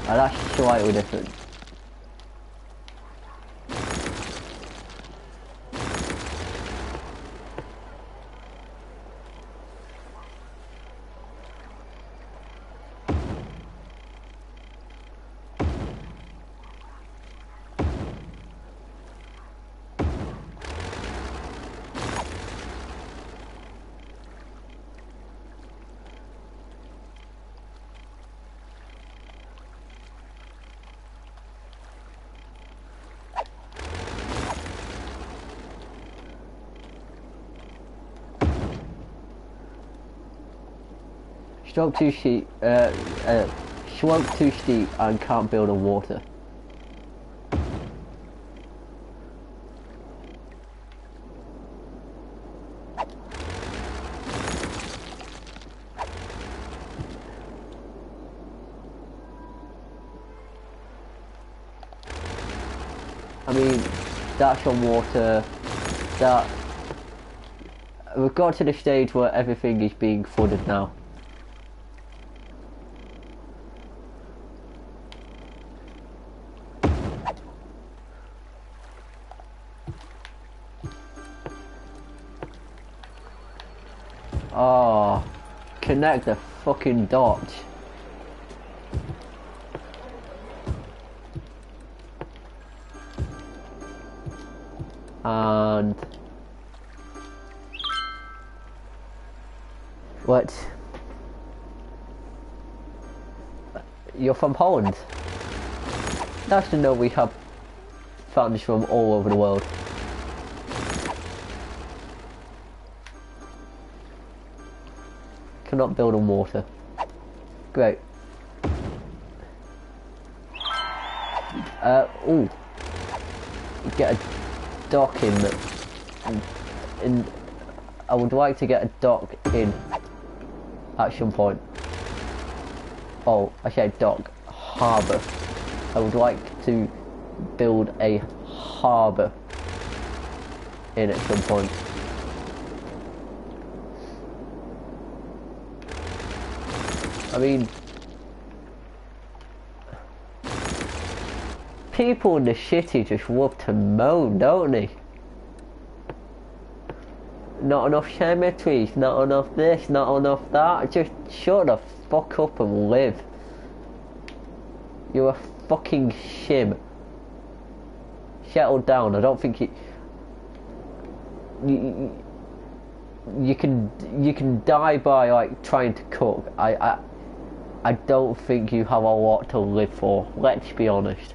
that's slightly different. Slope too steep, slope too steep and can't build on water. I mean, that's on water, that... We've got to the stage where everything is being flooded now. Oh, connect the fucking dots. And what? You're from Holland? Nice to know we have fans from all over the world. Cannot build on water. Great. Ooh. Get a dock in. I would like to get a dock in at some point. Oh, I said dock. Harbour. I would like to build a harbour in at some point. I mean, people in the city just love to moan, don't they? Not enough cemeteries, not enough this, not enough that. Just shut the fuck up and live. You're a fucking shim. Settle down. I don't think you can die by like trying to cook. I don't think you have a lot to live for, let's be honest.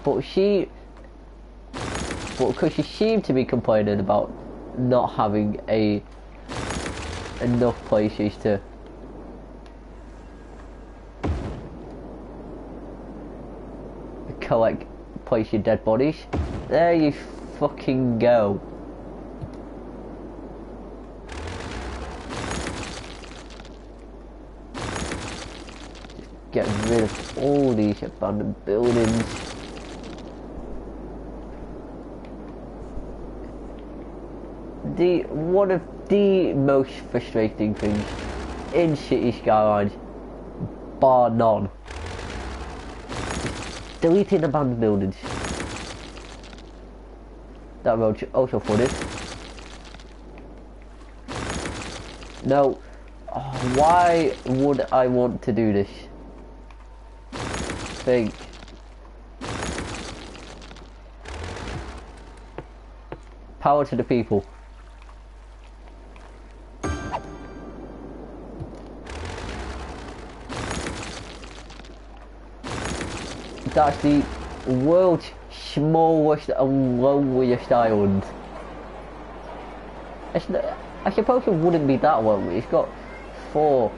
But because she seemed to be complaining about not having enough places to place your dead bodies. There you fucking go. Just get rid of all these abandoned buildings. One of the most frustrating things in City Skylines, bar none, deleting abandoned buildings. That road also flooded. No. Oh, why would I want to do this? Think. Power to the people. That's the world's smallest and loneliest island. It's not, I suppose it wouldn't be that lonely. It's got 4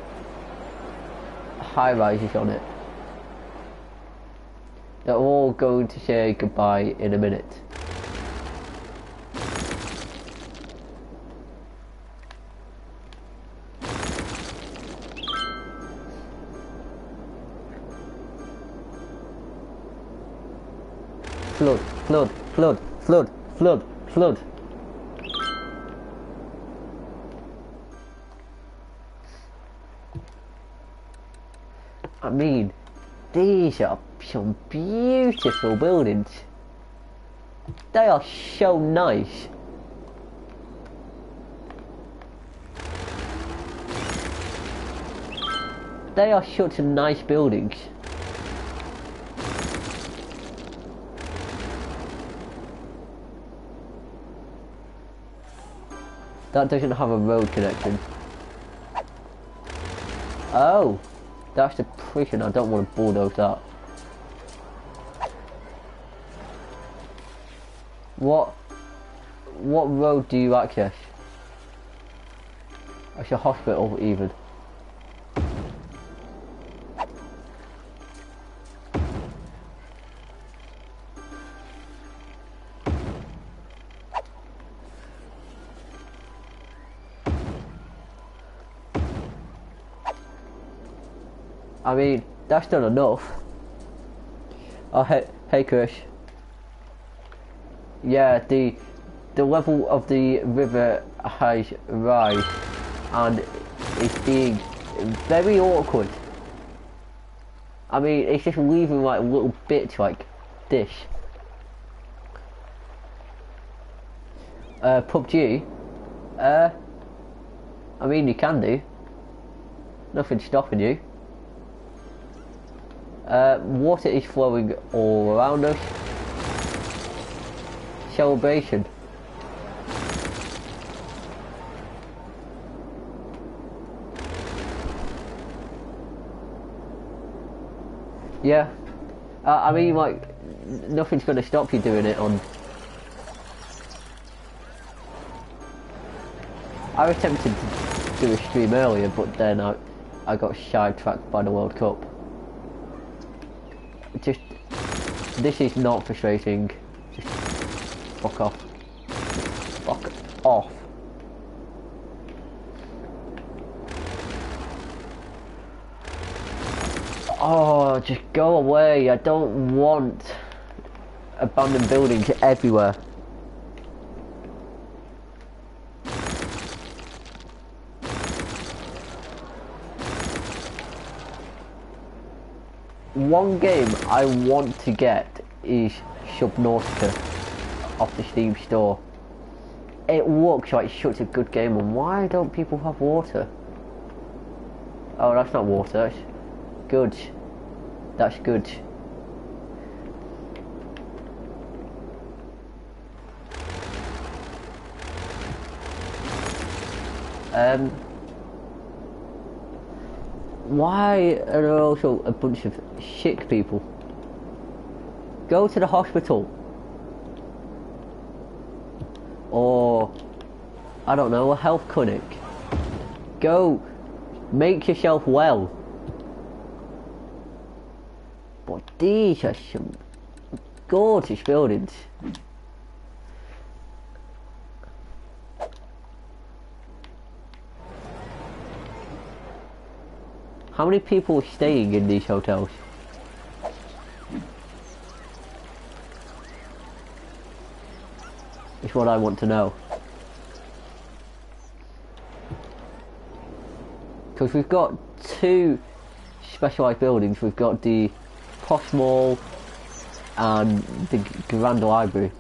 high-rises on it. They're all going to say goodbye in a minute. Flood, flood, flood, flood, flood, flood. I mean, these are some beautiful buildings. They are so nice. They are such nice buildings. That doesn't have a road connection. Oh, that's the prison. I don't want to bulldoze that. What road do you access? It's a hospital even. I mean, that's not enough. Oh, hey Chris. Yeah, the level of the river has rise and it's being very awkward. I mean, it's just leaving like little bits like this. PUBG? I mean, you can do. Nothing's stopping you. Water is flowing all around us. Celebration. Yeah. I mean, like, nothing's gonna stop you doing it on... I was tempted to do a stream earlier, but then I got sidetracked by the World Cup. Just, this is not frustrating. Just fuck off. Fuck off. Oh, just go away. I don't want abandoned buildings everywhere. One game I want to get is Subnautica off the Steam store. It looks like such a good game, and why don't people have water? Oh, that's not water, that's good. That's good. Why are there also a bunch of sick people? Go to the hospital. Or, I don't know, a health clinic. Go, make yourself well. But these are some gorgeous buildings. How many people are staying in these hotels? Is what I want to know. Because we've got 2 specialised buildings. We've got the Posh Mall and the Grand Library.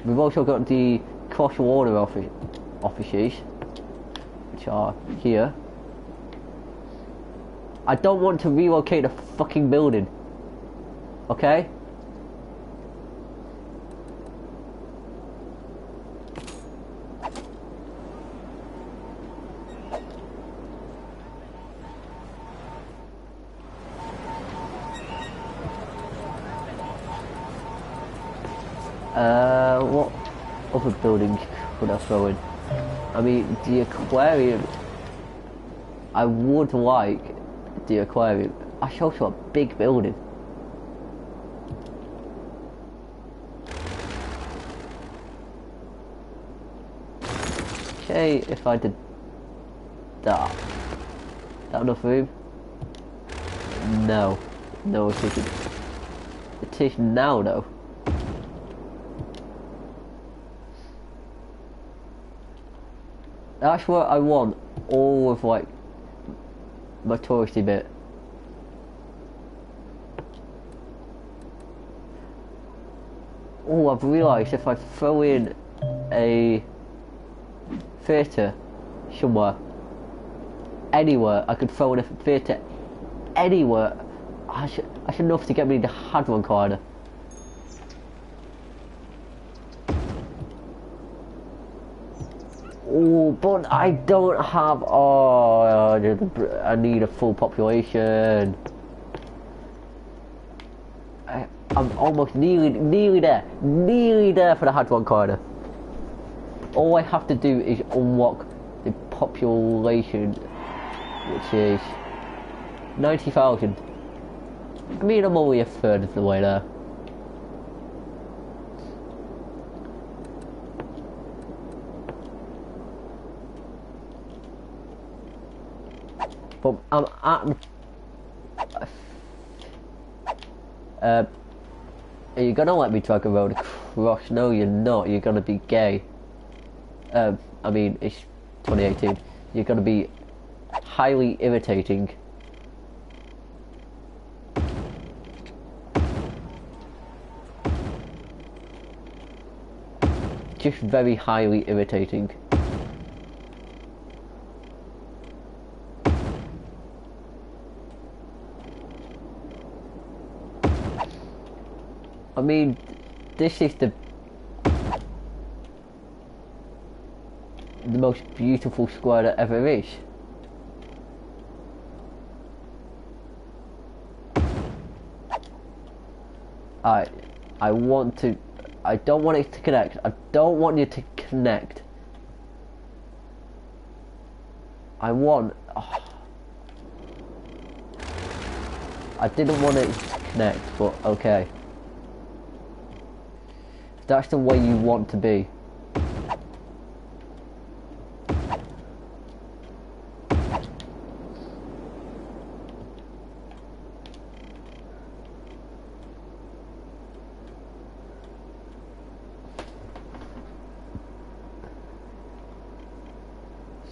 We've also got the cross-border offices, which are here. I don't want to relocate a fucking building. Okay? What other buildings could I throw in? I mean, the aquarium. I would like the aquarium. That's also a big building. Okay, if I did that. Is that enough room? No. No, it isn't. It is now, though. That's what I want. All of, like, my touristy bit. Oh, I've realised if I throw in a theatre somewhere, anywhere, I could throw in a theatre anywhere. I should enough to get me the Hadron Collider. Oh, but I don't have. Oh, I need a full population. I'm almost nearly there for the Hadron Collider. All I have to do is unlock the population, which is 90,000. I mean, I'm only a third of the way there. But I'm at. Are you gonna let me drag a road across? No, you're not. You're gonna be gay. I mean, it's 2018. You're gonna be highly irritating. Just very highly irritating. I mean, this is the most beautiful square that ever is. I want to. I don't want it to connect. I don't want you to connect. I want. Oh, I didn't want it to connect, but okay. That's the way you want to be.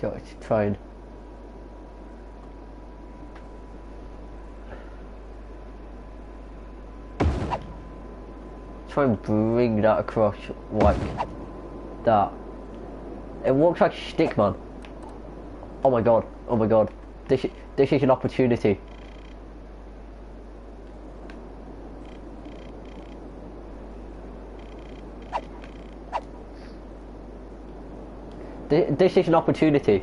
So let's try and bring that across like that. It looks like Stickman. Oh my god, oh my god. This is an opportunity. This is an opportunity.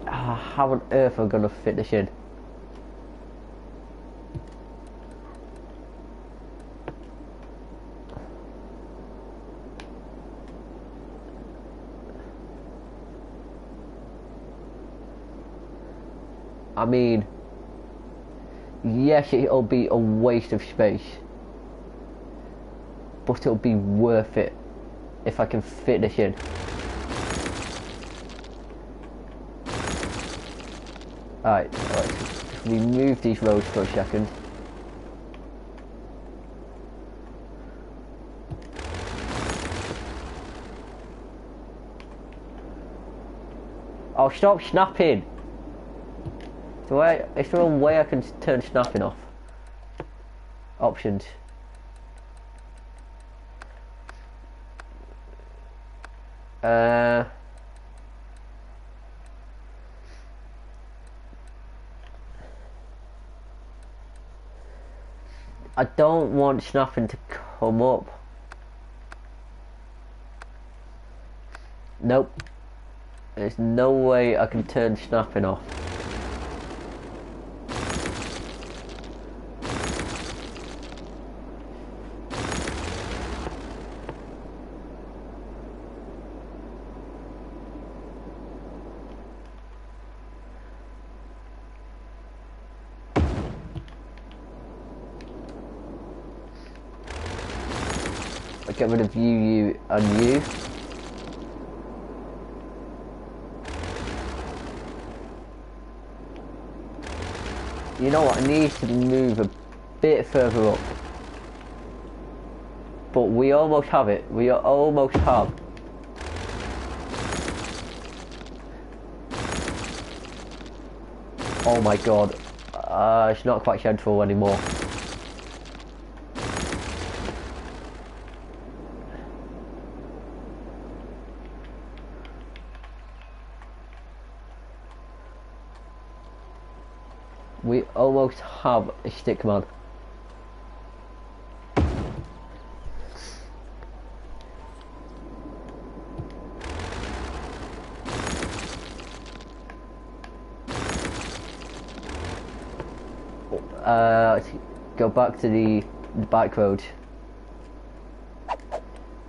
How on earth am I gonna fit this in? I mean, yes, it'll be a waste of space, but it'll be worth it if I can fit this in. Alright, let's remove these roads for a second. Oh, stop snapping! Is there a way I can turn snapping off? Options. I don't want snapping to come up. Nope. There's no way I can turn snapping off. get rid of you, and you. You know what, I need to move a bit further up. But we almost have it. We almost have. Oh my god. It's not quite central anymore. We almost have a stickman. Go back to the bike road.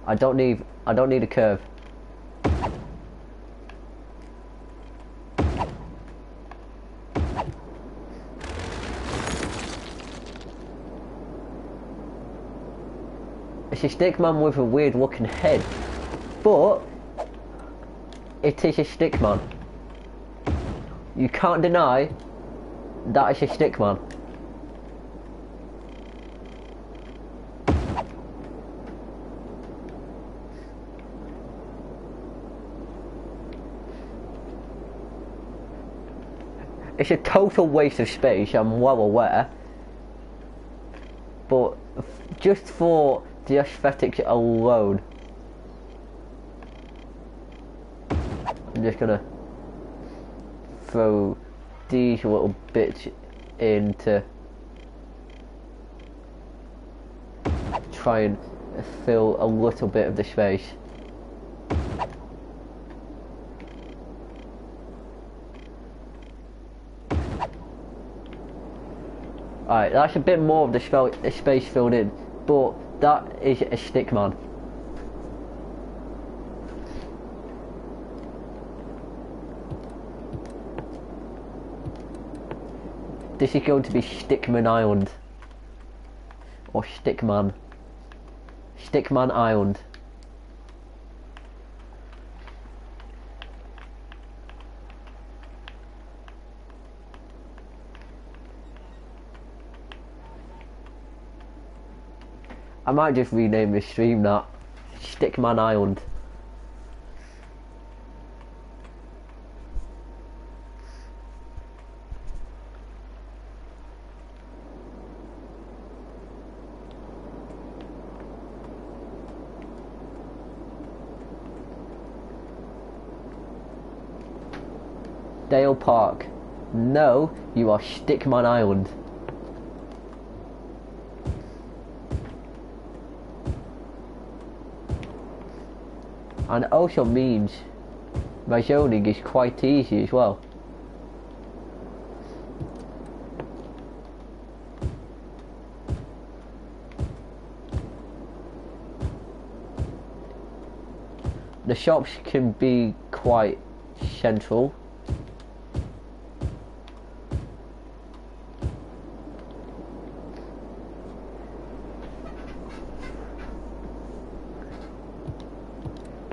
I don't need a curve. It's a stickman with a weird looking head, but it is a stickman. You can't deny that it's a stickman. It's a total waste of space, I'm well aware, but just for the aesthetics alone, I'm just gonna throw these little bits in to try and fill a little bit of the space. Alright, that's a bit more of the space filled in, but that is a stickman. This is going to be Stickman Island. Or Stickman. Stickman Island. I might just rename this stream that Stickman Island. Dale Park. No, you are Stickman Island. And it also means my zoning is quite easy as well. The shops can be quite central.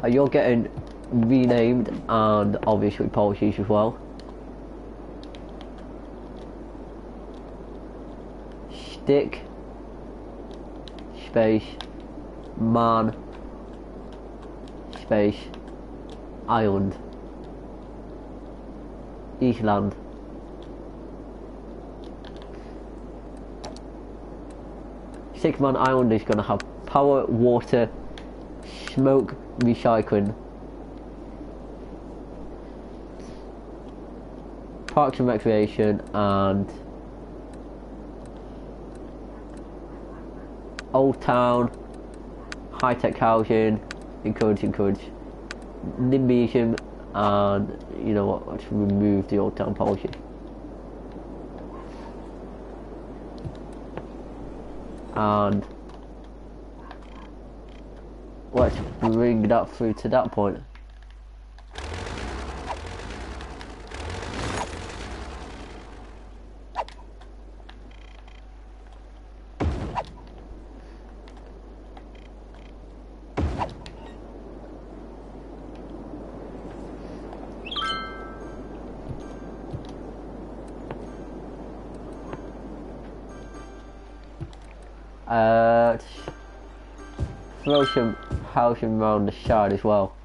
You're getting renamed and obviously policies as well. Stick space man space island Eastland. Stickman Island is going to have power, water, smoke, recycling, parks and recreation, and old town, high-tech housing, encourage NIMBYism, and you know what, let's remove the old town policy. And let's bring that through to that point. Throw some housing around the side as well.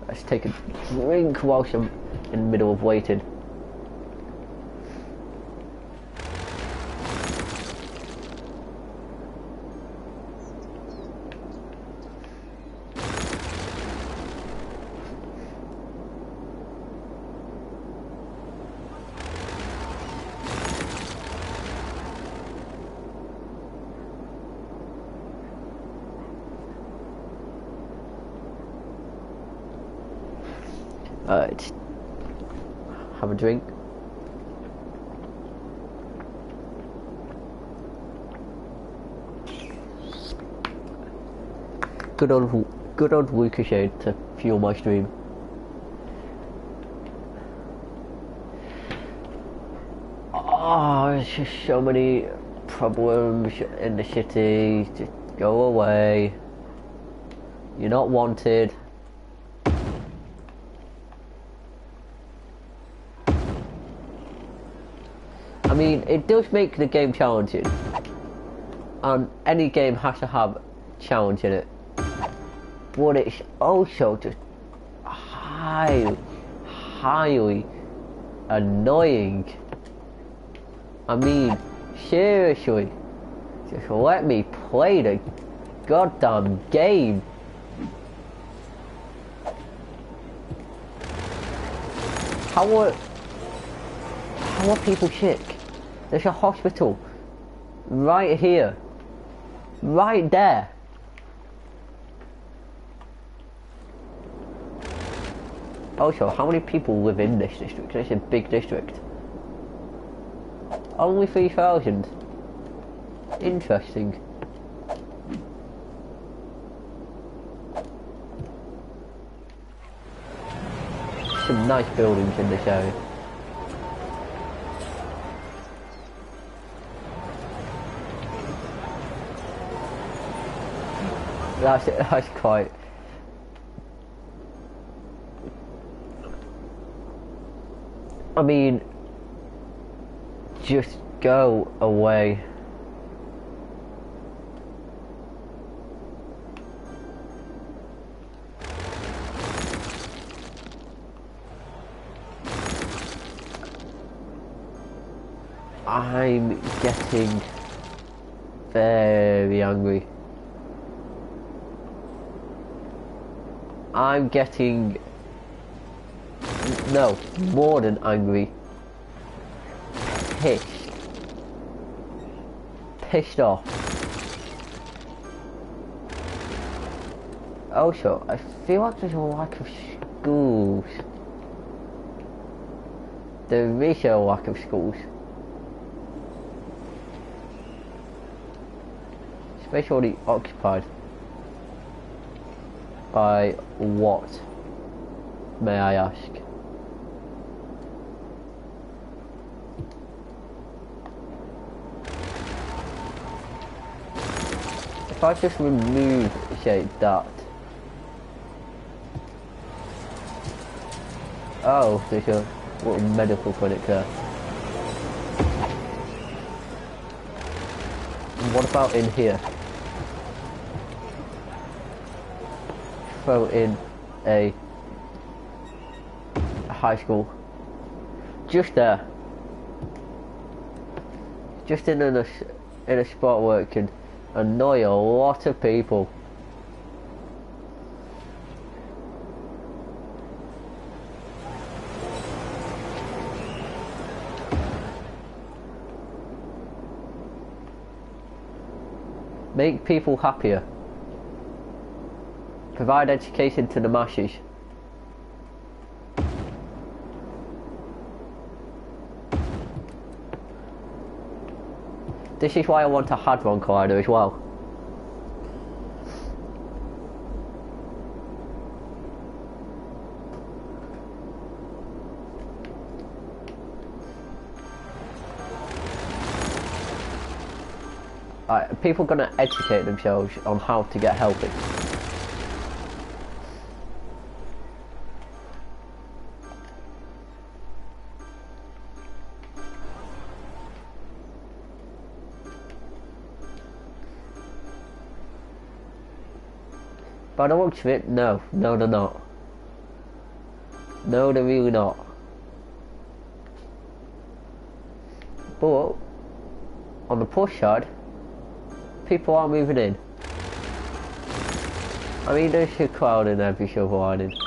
Let's take a drink whilst I'm in the middle of waiting. Alright, have a drink. Good old Ricochet to fuel my stream. Oh, there's just so many problems in the city. Just go away. You're not wanted. I mean, it does make the game challenging, and any game has to have challenge in it, but it's also just highly annoying. I mean, seriously, just let me play the goddamn game. How are people sick? There's a hospital right here, right there. Also, how many people live in this district? It's a big district. Only 3,000. Interesting. Some nice buildings in this area. That's quite. I mean, just go away. I'm getting very angry. I'm getting, no, more than angry. Pissed off. Also, I feel like there's a lack of schools. There is a lack of schools. Especially occupied. By what, may I ask? If I just remove, say, that. Oh, there's a little medical clinic there. And what about in here? Throw in a high school. Just there. Just in a spot where it can annoy a lot of people. Make people happier. Provide education to the masses. This is why I want a Hadron Collider as well. People are going to educate themselves on how to get healthy. By the looks of it, no. No, they're not. No, they're really not. But, on the plus side, people are moving in. I mean, there's a crowd in every silver lining.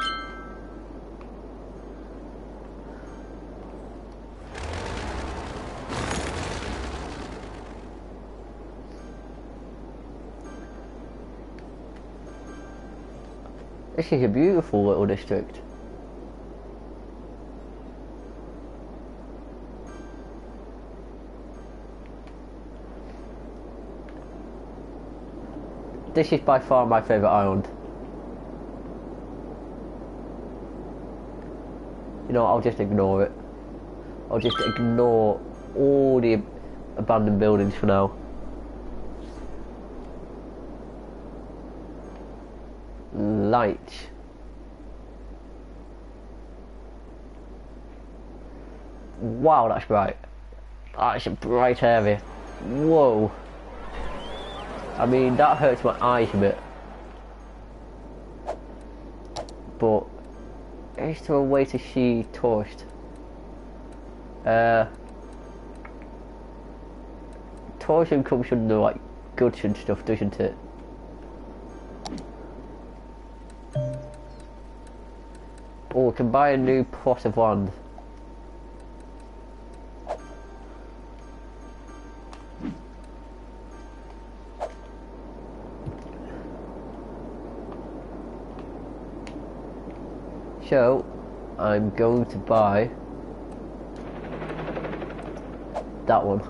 This is a beautiful little district. This is by far my favourite island. You know, I'll just ignore it. I'll just ignore all the abandoned buildings for now. Lights. Wow, that's bright. That's a bright area. Whoa. I mean, that hurts my eyes a bit. But, is there a way to see tourists? Tourism comes under, like, goods and stuff, doesn't it? Oh, we can buy a new plot of land. So, I'm going to buy that one.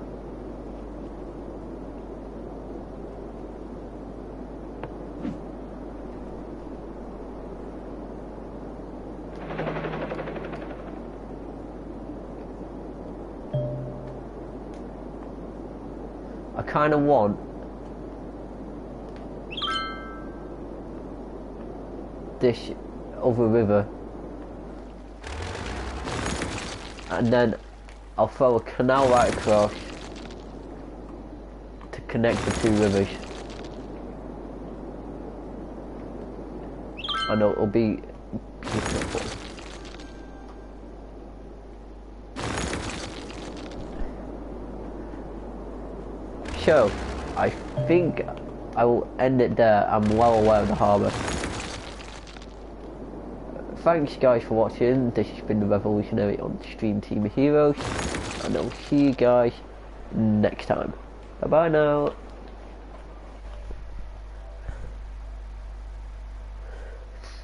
I kind of want this other river, and then I'll throw a canal right across to connect the two rivers, and it'll be beautiful. So, I think I will end it there. I'm well aware of the harbour. Thanks guys for watching. This has been the Revolutionary on Stream Team of Heroes, and I'll see you guys next time. Bye bye now.